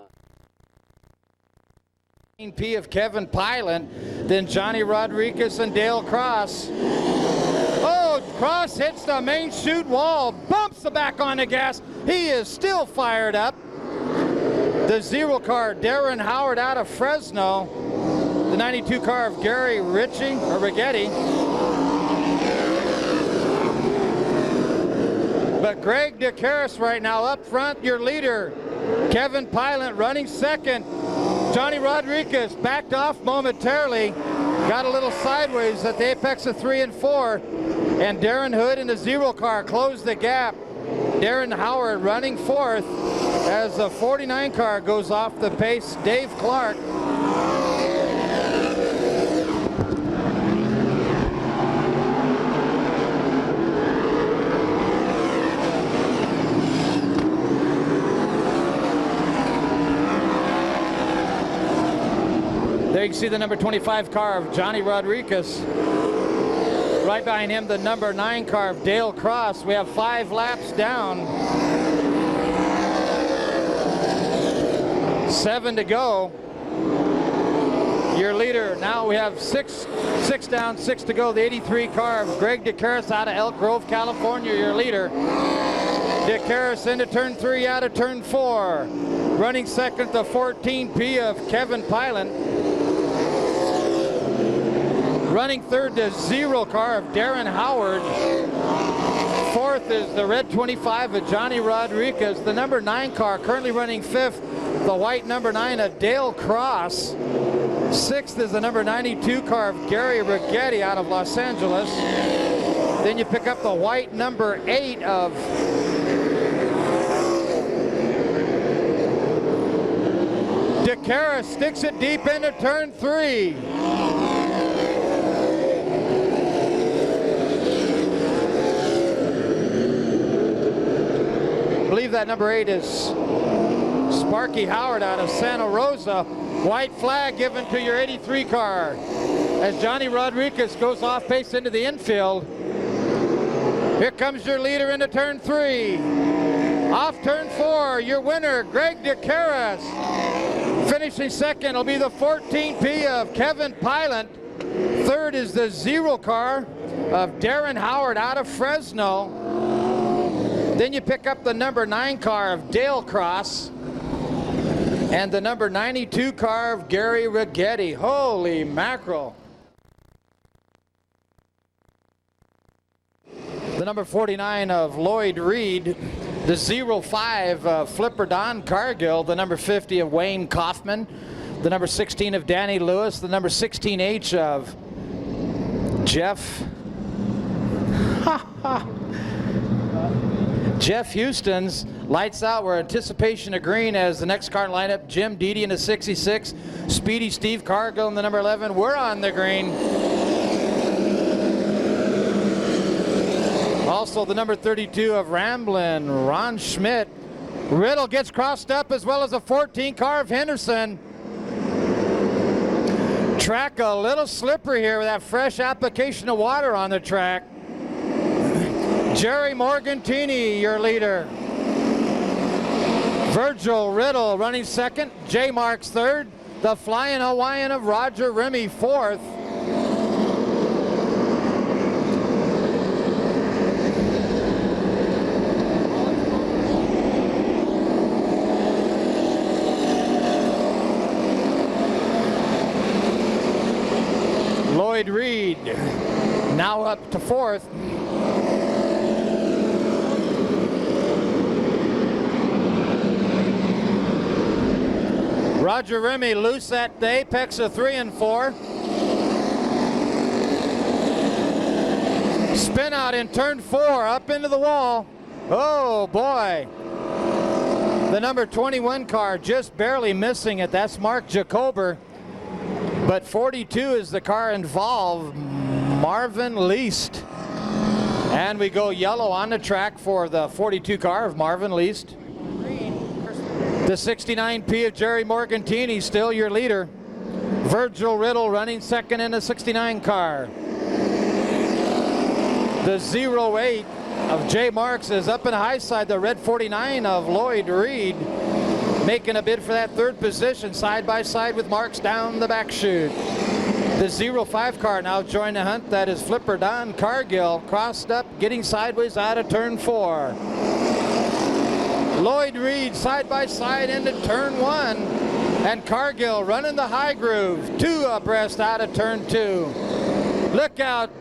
D: P of Kevin Pilot, then Johnny Rodriguez and Dale Cross. Oh, Cross hits the main chute wall, bumps the back on the gas. He is still fired up. The 0 car, Darren Howard out of Fresno. The 92 car of Gary Rigetti. But Greg DeCaris right now up front, your leader. Kevin Pilot running second. Johnny Rodriguez backed off momentarily, got a little sideways at the apex of 3 and 4, and Darren Hood in the 0 car closed the gap. Darren Howard running fourth as the 49 car goes off the pace. Dave Clark. There you can see the number 25 car of Johnny Rodriguez. Right behind him, the number 9 car of Dale Cross. We have 5 laps down. 7 to go. Your leader, now we have six down, 6 to go. The 83 car of Greg DeCaris out of Elk Grove, California, your leader. DeCaris into turn 3 out of turn 4. Running second, the 14P of Kevin Pilot. Running third, the 0 car of Darren Howard. Fourth is the red 25 of Johnny Rodriguez. The number 9 car currently running fifth, the white number 9 of Dale Cross. Sixth is the number 92 car of Gary Rigetti out of Los Angeles. Then you pick up the white number 8 of DeCaris, sticks it deep into turn 3. I believe that number 8 is Sparky Howard out of Santa Rosa. White flag given to your 83 car as Johnny Rodriguez goes off pace into the infield. Here comes your leader into turn 3. Off turn 4, your winner, Greg DeCaris. Finishing second will be the 14P of Kevin Pilot. Third is the 0 car of Darren Howard out of Fresno. Then you pick up the number 9 car of Dale Cross and the number 92 car of Gary Rigetti. Holy mackerel. The number 49 of Lloyd Reed, the 05 of Flipper Don Cargill, the number 50 of Wayne Kaufman, the number 16 of Danny Lewis, the number 16H of Jeff Houston's. Lights out. We're anticipation of green as the next car lineup. Jim Deedy in the 66. Speedy Steve Cargill in the number 11. We're on the green. Also the number 32 of Ramblin', Ron Schmidt. Riddle gets crossed up as well as a 14 car of Henderson. Track a little slippery here with that fresh application of water on the track. Jerry Morgantini, your leader. Virgil Riddle running second. J. Marks third. The Flying Hawaiian of Roger Remy fourth. Lloyd Reed now up to fourth. Roger Remy loose at the apex of 3 and 4. Spin out in turn 4, up into the wall. Oh boy. The number 21 car just barely missing it. That's Mark Jacober. But 42 is the car involved, Marvin Least. And we go yellow on the track for the 42 car of Marvin Least. The 69P of Jerry Morgantini, still your leader. Virgil Riddle running second in the 69 car. The 08 of Jay Marks is up in the high side. The red 49 of Lloyd Reed making a bid for that third position, side by side with Marks down the back chute. The 05 car now joining the hunt. That is Flipper Don Cargill, crossed up, getting sideways out of turn 4. Lloyd Reed side by side into turn 1, and Cargill running the high groove, 2 abreast out of turn 2. Look out,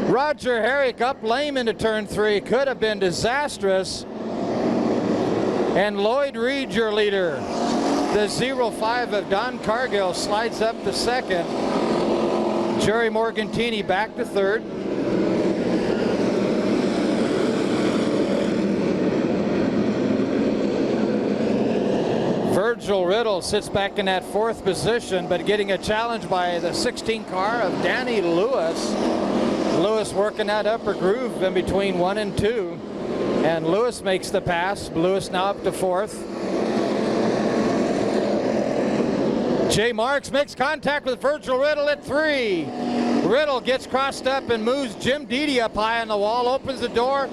D: Roger Herrick up lame into turn 3, could have been disastrous. And Lloyd Reed, your leader. The 05 of Don Cargill slides up to second. Jerry Morgantini back to third. Virgil Riddle sits back in that fourth position, but getting a challenge by the 16 car of Danny Lewis. Lewis working that upper groove in between 1 and 2. And Lewis makes the pass. Lewis now up to fourth. Jay Marks makes contact with Virgil Riddle at 3. Riddle gets crossed up and moves Jim Deedy up high on the wall, opens the door,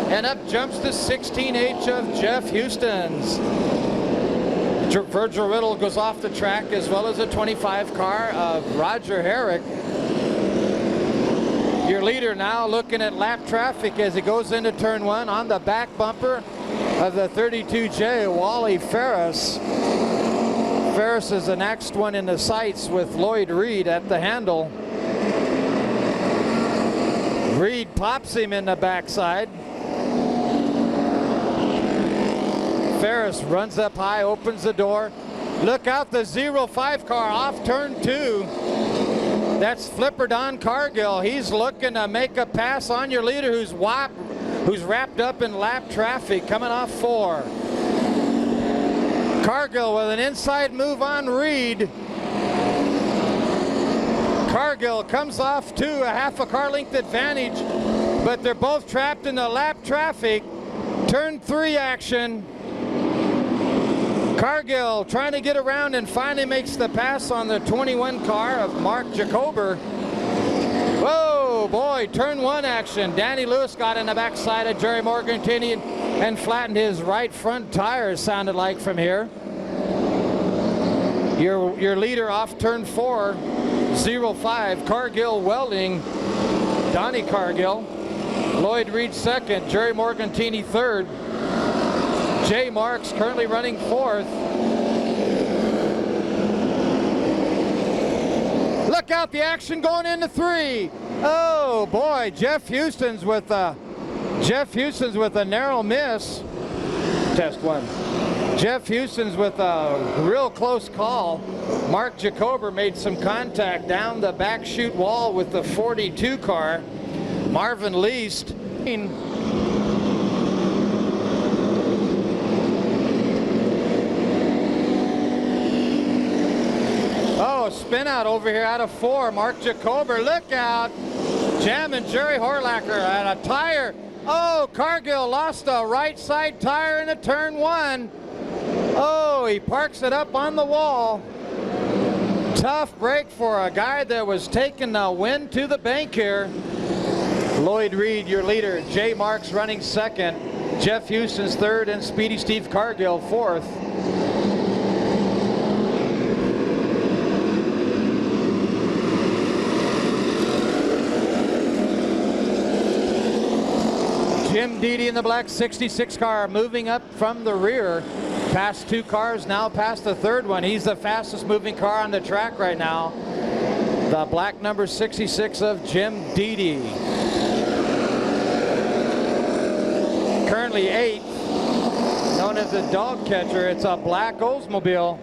D: and up jumps the 16H of Jeff Houston's. Virgil Riddle goes off the track, as well as a 25 car of Roger Herrick. Your leader now looking at lap traffic as he goes into turn 1 on the back bumper of the 32J, Wally Ferris. Ferris is the next one in the sights with Lloyd Reed at the handle. Reed pops him in the backside. Ferris runs up high, opens the door. Look out, the 05 car off turn 2. That's Flipper Don Cargill. He's looking to make a pass on your leader who's wrapped up in lap traffic coming off 4. Cargill with an inside move on Reed. Cargill comes off 2, a half a car length advantage, but they're both trapped in the lap traffic. Turn 3 action. Cargill trying to get around and finally makes the pass on the 21 car of Mark Jacober. Whoa, boy, turn 1 action. Danny Lewis got in the backside of Jerry Morgantini and flattened his right front tire, sounded like from here. Your leader off turn 4, 05, Cargill Welding, Donnie Cargill. Lloyd Reed second, Jerry Morgantini third. Jay Marks currently running 4th. Look out, the action going into 3. Oh boy, Jeff Houston's with a narrow miss. Test 1. Jeff Houston's with a real close call. Mark Jacober made some contact down the back chute wall with the 42 car. Marvin Least. Oh, spin out over here out of 4. Mark Jacober, look out. Jamming Jerry Horlacher at a tire. Oh, Cargill lost a right side tire in a turn 1. Oh, he parks it up on the wall. Tough break for a guy that was taking the wind to the bank here. Lloyd Reed, your leader. Jay Marks running second. Jeff Houston's third, and Speedy Steve Cargill 4th. Jim Deedy in the black 66 car moving up from the rear. Past 2 cars, now past the 3rd one. He's the fastest moving car on the track right now. The black number 66 of Jim Deedy. Currently 8th, known as the dog catcher. It's a black Oldsmobile.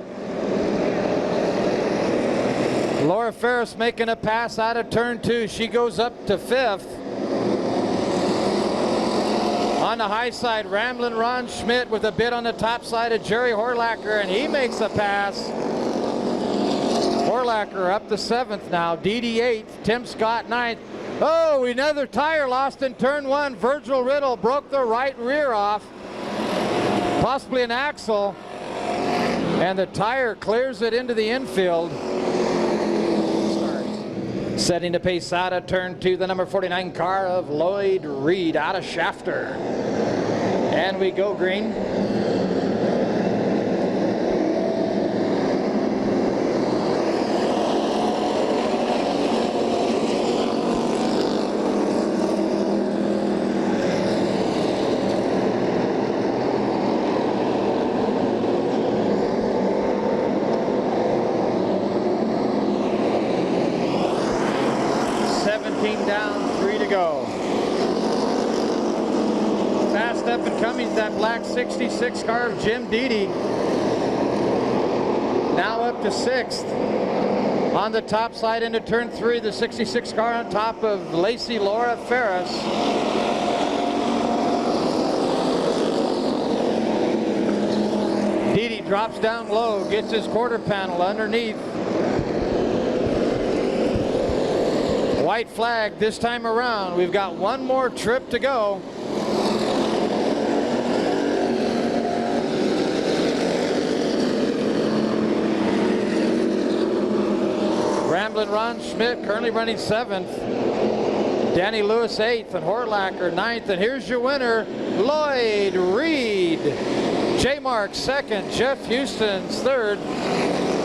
D: Laura Ferris making a pass out of turn 2. She goes up to 5th. On the high side, Ramblin' Ron Schmidt with a bit on the top side of Jerry Horlacher, and he makes a pass. Horlacher up to 7th now, Dede 8th, Tim Scott 9th. Oh, another tire lost in turn 1. Virgil Riddle broke the right rear off, possibly an axle, and the tire clears it into the infield. Setting the pace out of turn 2, the number 49 car of Lloyd Reed out of Shafter. And we go green. Down, 3 to go. Fast up and coming, that black 66 car of Jim Dede. Now up to 6th. On the top side into turn 3, the 66 car on top of Lacey Laura Ferris. Dede drops down low, gets his quarter panel underneath. White flag this time around. We've got one more trip to go. Ramblin' Ron Schmidt currently running 7th. Danny Lewis 8th and Horlacher 9th. And here's your winner, Lloyd Reed. J. Mark 2nd, Jeff Houston's 3rd,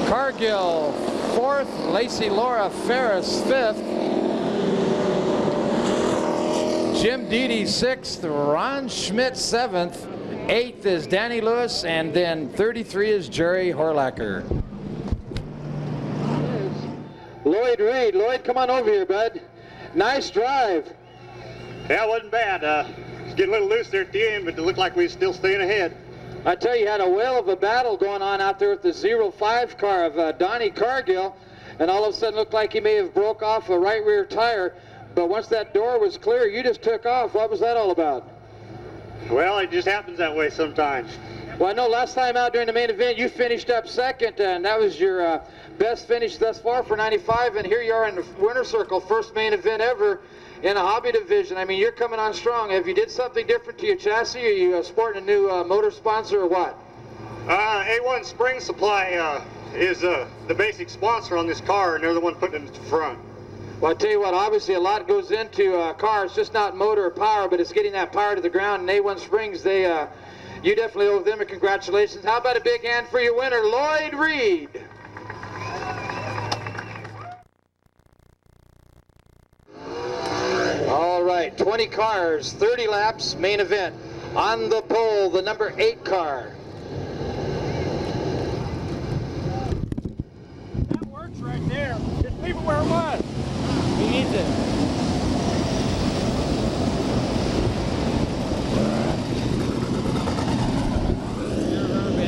D: Cargill 4th, Lacey Laura Ferris 5th. Jim Dede 6th, Ron Schmidt 7th, 8th is Danny Lewis, and then 33 is Jerry Horlacher.
B: Lloyd Reed. Lloyd, come on over here, bud. Nice drive.
A: Yeah, it wasn't bad. It's getting a little loose there at the end, but it looked like we were still staying ahead.
B: I tell you, had a whale of a battle going on out there with the 05 car of Donnie Cargill, and all of a sudden looked like he may have broke off a right rear tire. But once that door was clear, you just took off. What was that all about?
A: Well, it just happens that way sometimes.
B: Well, I know last time out during the main event, you finished up 2nd, and that was your best finish thus far for 95. And here you are in the winner's circle, first main event ever in a hobby division. I mean, you're coming on strong. Have you did something different to your chassis? Are you sporting a new motor sponsor or what?
A: A1 Spring Supply is the basic sponsor on this car, and they're the one putting it at the front.
B: Well, I tell you what, obviously a lot goes into a car. It's just not motor or power, but it's getting that power to the ground. And A1 Springs, you definitely owe them a congratulations. How about a big hand for your winner, Lloyd Reed? All right, 20 cars, 30 laps, main event. On the pole, the number 8 car.
A: That works right there. Just leave it where it was.
D: He needs it.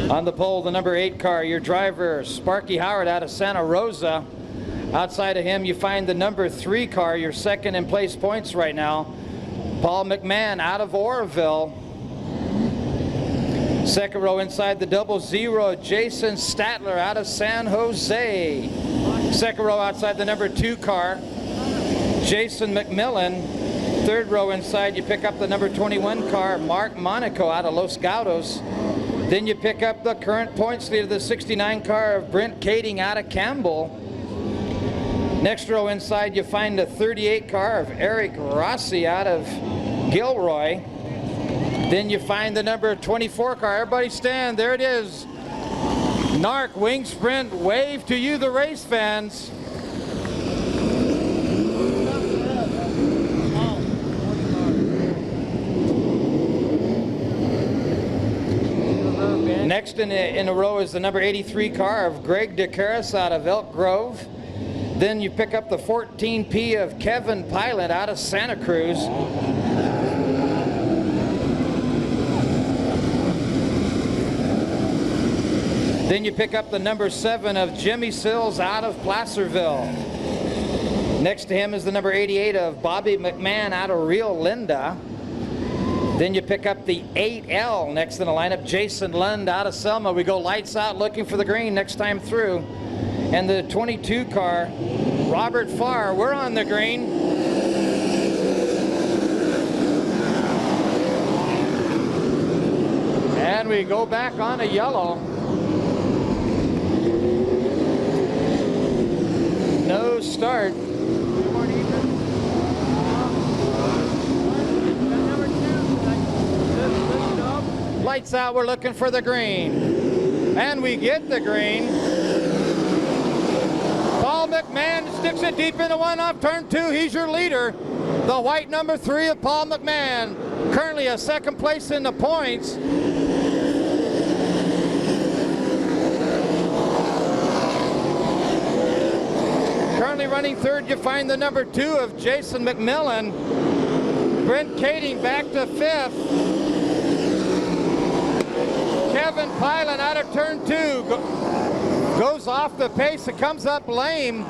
D: On the pole, the number 8 car, your driver, Sparky Howard out of Santa Rosa. Outside of him, you find the number 3 car, your second in place points right now, Paul McMahon out of Oroville. Second row inside the 00, Jason Statler out of San Jose. Second row outside the number 2 car, Jason McMillan. Third row inside, you pick up the number 21 car, Mark Monaco out of Los Gaudos. Then you pick up the current points leader, the 69 car of Brent Kading out of Campbell. Next row inside, you find the 38 car of Eric Rossi out of Gilroy. Then you find the number 24 car. Everybody stand. There it is. NARC Wing Sprint. Wave to you, the race fans. Next in the row is the number 83 car of Greg DeCaris out of Elk Grove. Then you pick up the 14P of Kevin Pilot out of Santa Cruz. Then you pick up the number 7 of Jimmy Sills out of Placerville. Next to him is the number 88 of Bobby McMahon out of Rio Linda. Then you pick up the 8L next in the lineup, Jason Lund out of Selma. We go lights out looking for the green next time through. And the 22 car, Robert Farr, we're on the green. And we go back on a yellow. No start. Lights out, we're looking for the green. And we get the green. Paul McMahon sticks it deep into one off turn 2. He's your leader. The white number 3 of Paul McMahon. Currently a second place in the points. Currently running third, you find the number 2 of Jason McMillan. Brent Kading back to 5th. Kevin Pilot out of turn 2 goes off the pace. It comes up lame.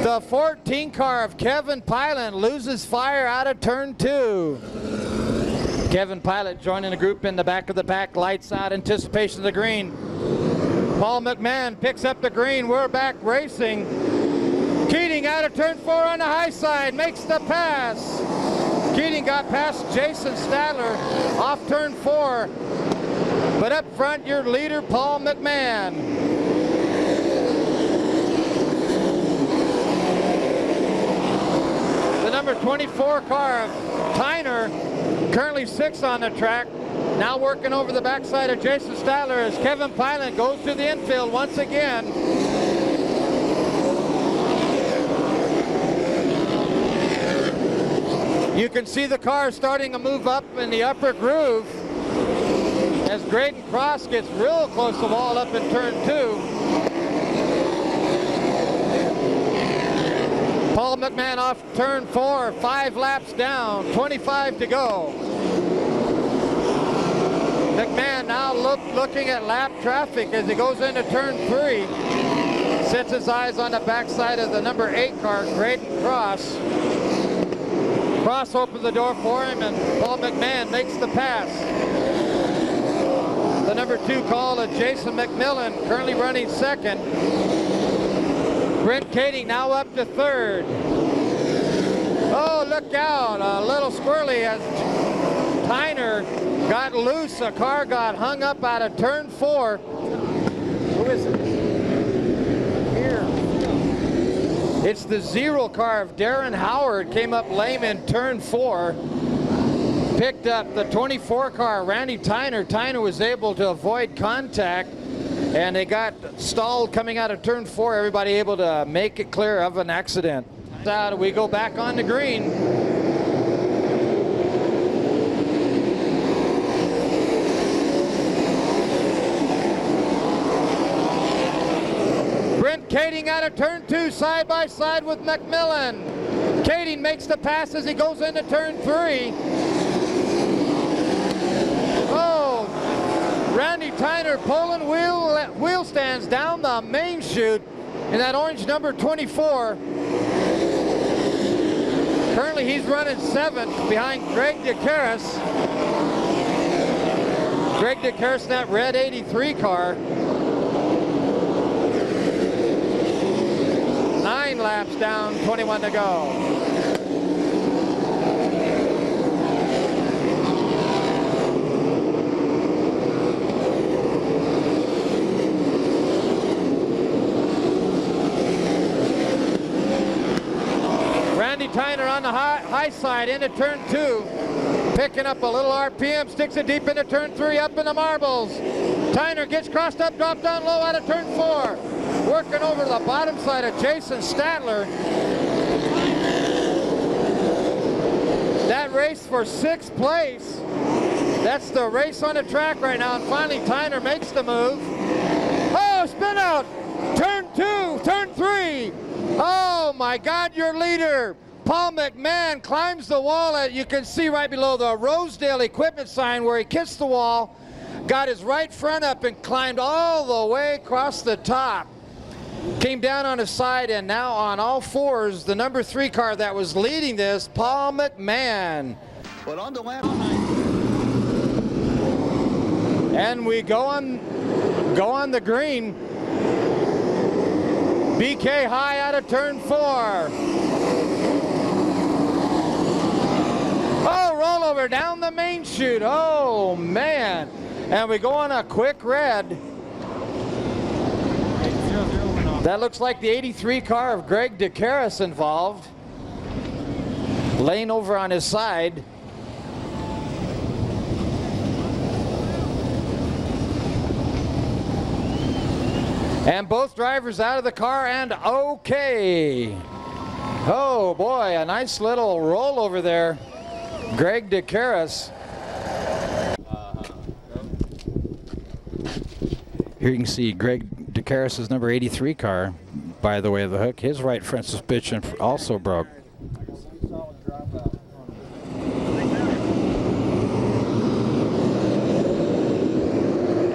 D: The 14 car of Kevin Pilot loses fire out of turn 2. Kevin Pilot joining the group in the back of the pack. Lights out, anticipation of the green. Paul McMahon picks up the green. We're back racing. Keating out of turn 4 on the high side, makes the pass. Keating got past Jason Stadler off turn 4. But up front, your leader, Paul McMahon. The number 24 car of Tyner, currently 6th on the track, now working over the backside of Jason Stadler as Kevin Pilot goes to the infield once again. You can see the car starting to move up in the upper groove as Graydon Cross gets real close to the wall up in turn 2. Paul McMahon off turn 4, 5 laps down, 25 to go. McMahon now looking at lap traffic as he goes into turn 3. Sets his eyes on the backside of the number 8 car, Graydon Cross. Cross opens the door for him and Paul McMahon makes the pass. The number 2 call of Jason McMillan, currently running 2nd. Brent Kading now up to 3rd. Oh, look out, a little squirrely as Tyner got loose. A car got hung up out of turn 4. Who is it? Here. It's the 0 car of Darren Howard, came up lame in turn 4. Picked up the 24 car, Randy Tyner. Tyner was able to avoid contact, and they got stalled coming out of turn 4. Everybody able to make it clear of an accident. We go back on the green. Brent Kading out of turn 2, side by side with McMillan. Kading makes the pass as he goes into turn 3. Oh, Randy Tyner pulling wheel stands down the main chute in that orange number 24. Currently he's running 7th behind Greg DeCaris. Greg DeCaris in that red 83 car. 9 laps down, 21 to go. Randy Tyner on the high side into turn 2. Picking up a little RPM, sticks it deep into turn 3, up in the marbles. Tyner gets crossed up, dropped down low out of turn 4. Working over the bottom side of Jason Stadler. That race for 6th place. That's the race on the track right now. And finally Tyner makes the move. Oh, spin out. Turn 2, turn 3. Oh my God, your leader, Paul McMahon, climbs the wall that you can see right below the Rosedale equipment sign where he kissed the wall, got his right front up and climbed all the way across the top. Came down on his side and now on all fours, the number 3 car that was leading this, Paul McMahon.
F: But on the lap.
D: And we go on the green. BK high out of turn 4. Oh, rollover down the main chute. Oh, man. And we go on a quick red. That looks like the 83 car of Greg DeCaris involved. Lane over on his side. And both drivers out of the car and okay. Oh boy, a nice little rollover there. Greg DeCaris. Here you can see Greg DeCaris' number 83 car by the way of the hook. His right front suspension also broke.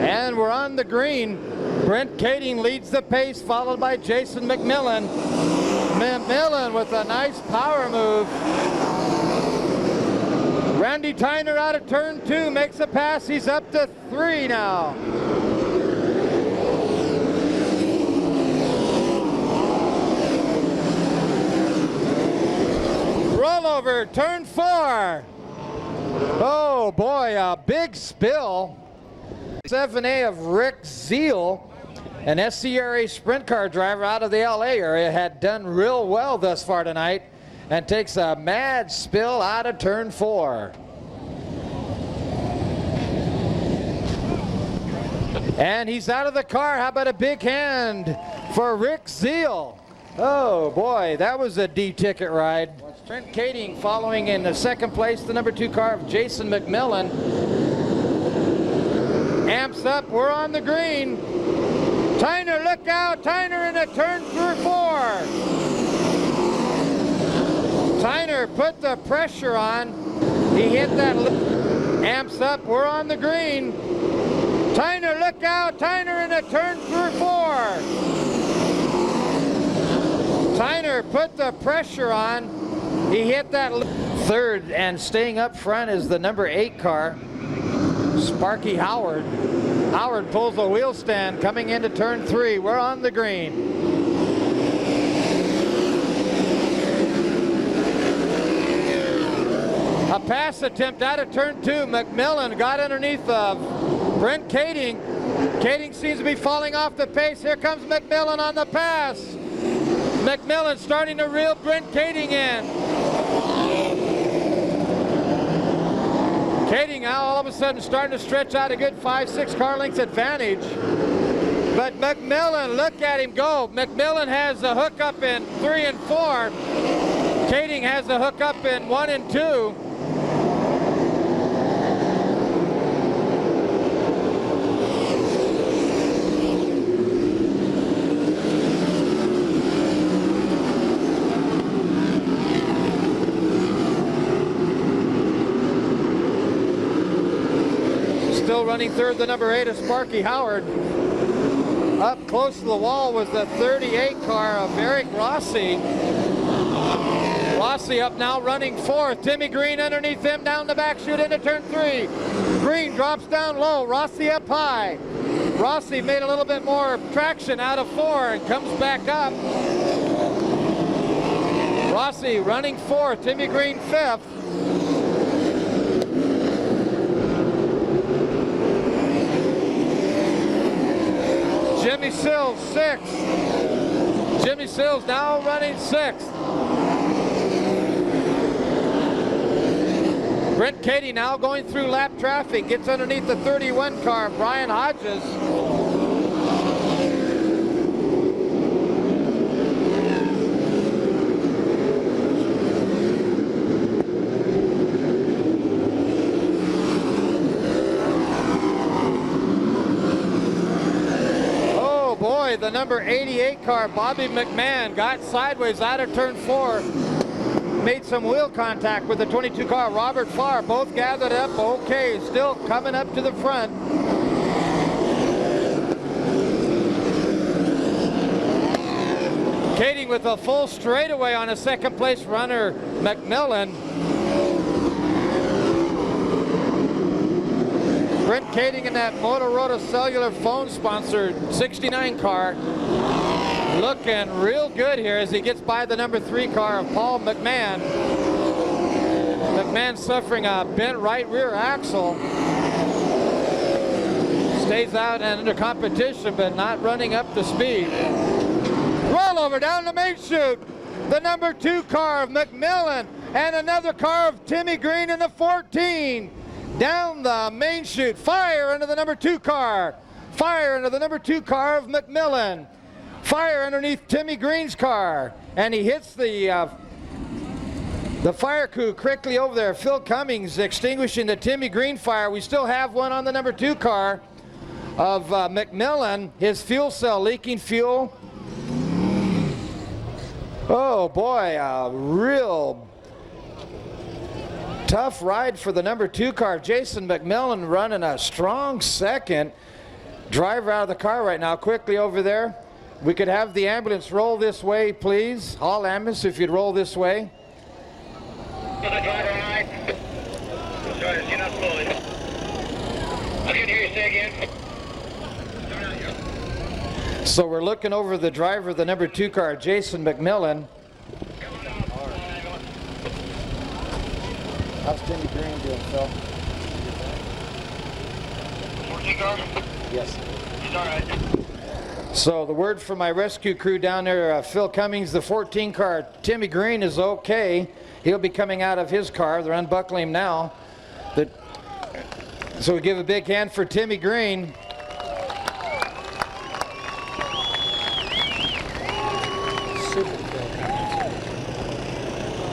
D: And we're on the green. Brent Kading leads the pace, followed by Jason McMillan. McMillan with a nice power move. Randy Tyner out of turn 2, makes a pass. He's up to 3 now. Rollover, turn 4. Oh boy, a big spill. 7A of Rick Zeal, an SCRA sprint car driver out of the LA area, had done real well thus far tonight and takes a mad spill out of turn 4. And he's out of the car. How about a big hand for Rick Zeal? Oh boy, that was a D-ticket ride. Trent Kading following in the second place, the number 2 car of Jason McMillan. Amps up, we're on the green. Tyner, look out, Tyner in a turn 4. Tyner put the pressure on. He hit that. Amps up, we're on the green. Tyner, look out, Tyner in a turn 4. Tyner put the pressure on. He hit that. Third and staying up front is the number 8 car. Sparky Howard. Howard pulls the wheel stand coming into turn 3. We're on the green. A pass attempt out of turn 2. McMillan got underneath of Brent Kading. Kading seems to be falling off the pace. Here comes McMillan on the pass. McMillan starting to reel Brent Kading in. Kading now all of a sudden starting to stretch out a good 5-6 car lengths advantage. But McMillan, look at him go. McMillan has a hookup in 3 and 4. Kading has a hookup in 1 and 2. Still running third, the number 8 of Sparky Howard. Up close to the wall was the 38 car of Eric Rossi. Rossi up now running 4th. Timmy Green underneath him down the back chute into turn 3. Green drops down low. Rossi up high. Rossi made a little bit more traction out of 4 and comes back up. Rossi running 4th. Timmy Green 5th. Jimmy Sills 6th. Jimmy Sills now running 6th. Brent Kading now going through lap traffic, gets underneath the 31 car, Brian Hodges. The number 88 car, Bobby McMahon, got sideways out of turn 4, made some wheel contact with the 22 car, Robert Farr. Both gathered up okay, still coming up to the front. Kading with a full straightaway on a second place runner, McMillan. Brent Kading in that Motorola cellular phone sponsored 69 car. Looking real good here as he gets by the number 3 car of Paul McMahon. McMahon suffering a bent right rear axle. Stays out and under competition, but not running up to speed. Rollover down the main chute. The number 2 car of McMillan and another car of Timmy Green in the 14. Down the main chute. Fire into the number 2 car. Fire into the number 2 car of McMillan. Fire underneath Timmy Green's car. And he hits the fire crew quickly over there. Phil Cummings extinguishing the Timmy Green fire. We still have one on the number 2 car of McMillan. His fuel cell leaking fuel. Oh boy, a real tough ride for the number 2 car. Jason McMillan running a strong second. Driver out of the car right now, quickly over there. We could have the ambulance roll this way, please. All ambulance, if you'd roll this way.
F: The driver on right. Sorry, you're not slowly. I can't hear you say again.
D: So we're looking over the driver of the number 2 car, Jason McMillan. How's Timmy Green doing, Phil?
F: 14 car?
D: Yes.
F: He's all right.
D: So the word from my rescue crew down there, Phil Cummings, the 14 car, Timmy Green is okay. He'll be coming out of his car. They're unbuckling him now. So we give a big hand for Timmy Green.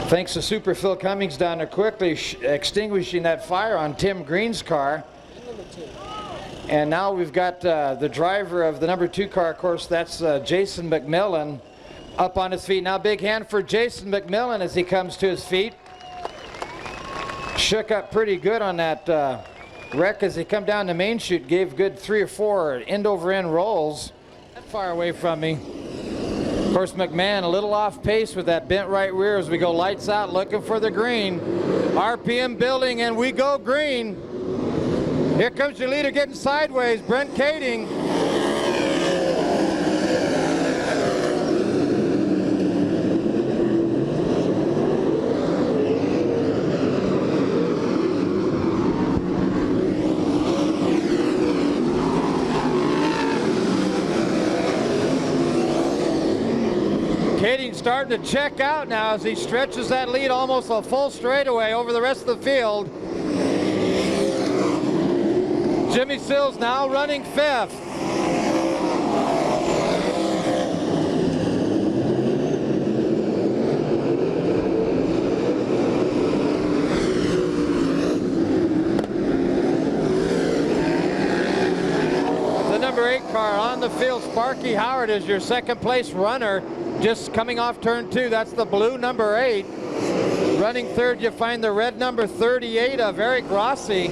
D: Thanks to Super Phil Cummings down there quickly extinguishing that fire on Tim Green's car. And now we've got the driver of the number 2 car, of course, that's Jason McMillan, up on his feet. Now big hand for Jason McMillan as he comes to his feet. Shook up pretty good on that wreck as he come down the main chute, gave good 3 or 4 end over end rolls. That far away from me. Of course, McMahon a little off pace with that bent right rear as we go lights out looking for the green. RPM building and we go green. Here comes your leader getting sideways, Brent Kading. Kading starting to check out now as he stretches that lead almost a full straightaway over the rest of the field. Jimmy Sills now running 5th. The number 8 car on the field, Sparky Howard, is your 2nd place runner. Just coming off turn 2, that's the blue number 8. Running 3rd, you find the red number 38 of Eric Rossi.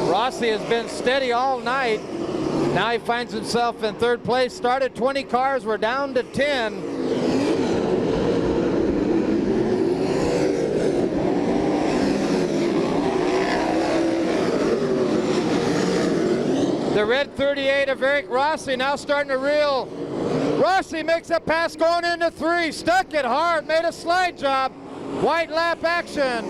D: Rossi has been steady all night. Now he finds himself in 3rd place. Started 20 cars, we're down to 10. The red 38 of Eric Rossi now starting to reel. Rossi makes a pass going into 3. Stuck it hard, made a slide job. White lap action.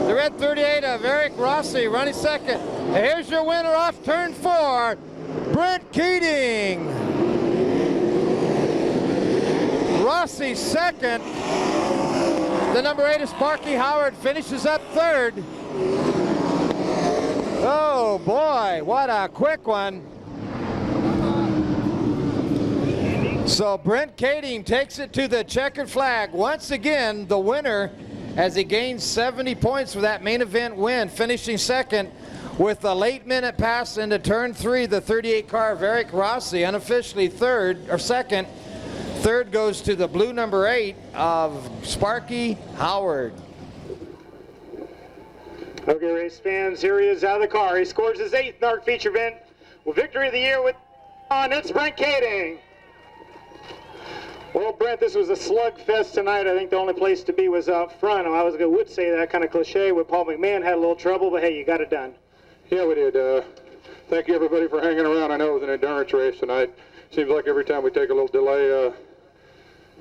D: The red 38 of Eric Rossi running 2nd. Here's your winner off turn 4, Brent Kading. Rossi 2nd. The number 8 is Sparky Howard finishes up 3rd. Oh boy, what a quick one. So Brent Kading takes it to the checkered flag. Once again, the winner as he gains 70 points for that main event win, finishing 2nd with a late minute pass into turn 3, the 38 car of Eric Rossi, unofficially 3rd or 2nd. 3rd goes to the blue number 8 of Sparky Howard.
A: Okay, race fans, here he is out of the car. He scores his 8th NARC feature event with victory of the year with it's Brent Kading. Well, Brent, this was a slugfest tonight. I think the only place to be was out front. I would say that kind of cliche with Paul McMahon had a little trouble, but hey, you got it done.
G: Yeah, we did. Thank you, everybody, for hanging around. I know it was an endurance race tonight. Seems like every time we take a little delay,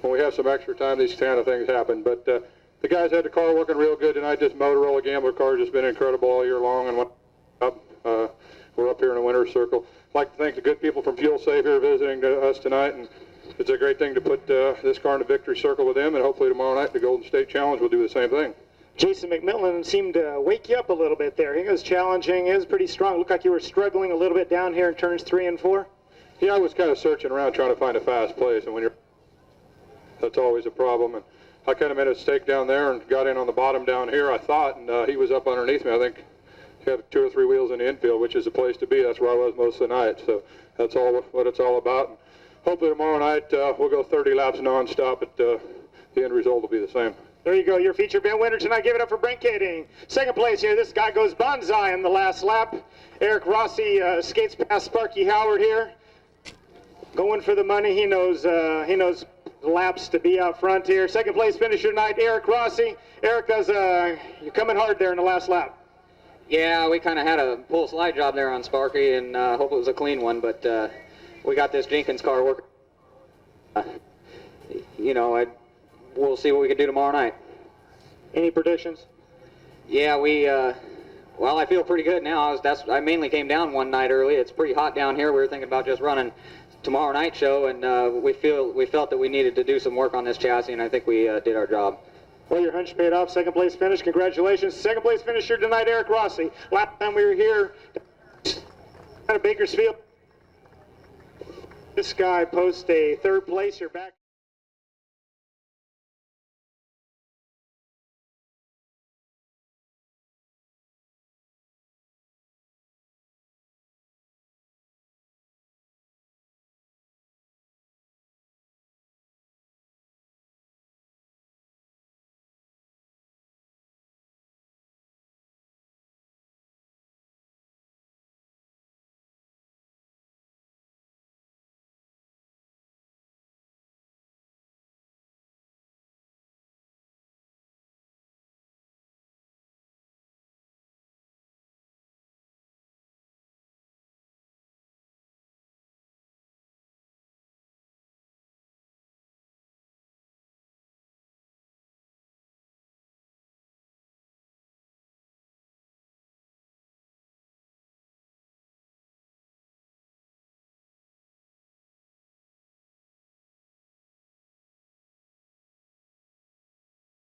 G: when we have some extra time, these kind of things happen. But the guys had the car working real good tonight. This Motorola Gambler car has just been incredible all year long, and we're up here in the winner's circle. I'd like to thank the good people from Fuel Safe here visiting us tonight, and it's a great thing to put this car in the victory circle with them, and hopefully tomorrow night the Golden State Challenge will do the same thing.
A: Jason McMillan seemed to wake you up a little bit there. He was challenging. He was pretty strong. Looked like you were struggling a little bit down here in turns 3 and 4.
G: Yeah, I was kind of searching around trying to find a fast place, and that's always a problem. And I kind of made a mistake down there and got in on the bottom down here, I thought, and he was up underneath me. I think he had 2 or 3 wheels in the infield, which is the place to be. That's where I was most of the night. So that's all what it's all about. And hopefully tomorrow night we'll go 30 laps nonstop, but the end result will be the same.
A: There you go, your feature event winner tonight. Give it up for Brent Kading. Second place here, this guy goes bonsai in the last lap. Eric Rossi skates past Sparky Howard here. Going for the money. He knows laps to be out front here. Second place finisher tonight, Eric Rossi. Eric, you're coming hard there in the last lap.
H: Yeah, we kind of had a pull slide job there on Sparky, and hope it was a clean one, but we got this Jenkins car working. We'll see what we can do tomorrow night.
A: Any predictions?
H: Yeah, well, I feel pretty good now. I mainly came down one night early. It's pretty hot down here. We were thinking about just running tomorrow night show, and we felt that we needed to do some work on this chassis, and I think we did our job.
A: Well, your hunch paid off. Second place finish. Congratulations. Second place finisher tonight, Eric Rossi. Last time we were here at Bakersfield, this guy posts a third place. You're back.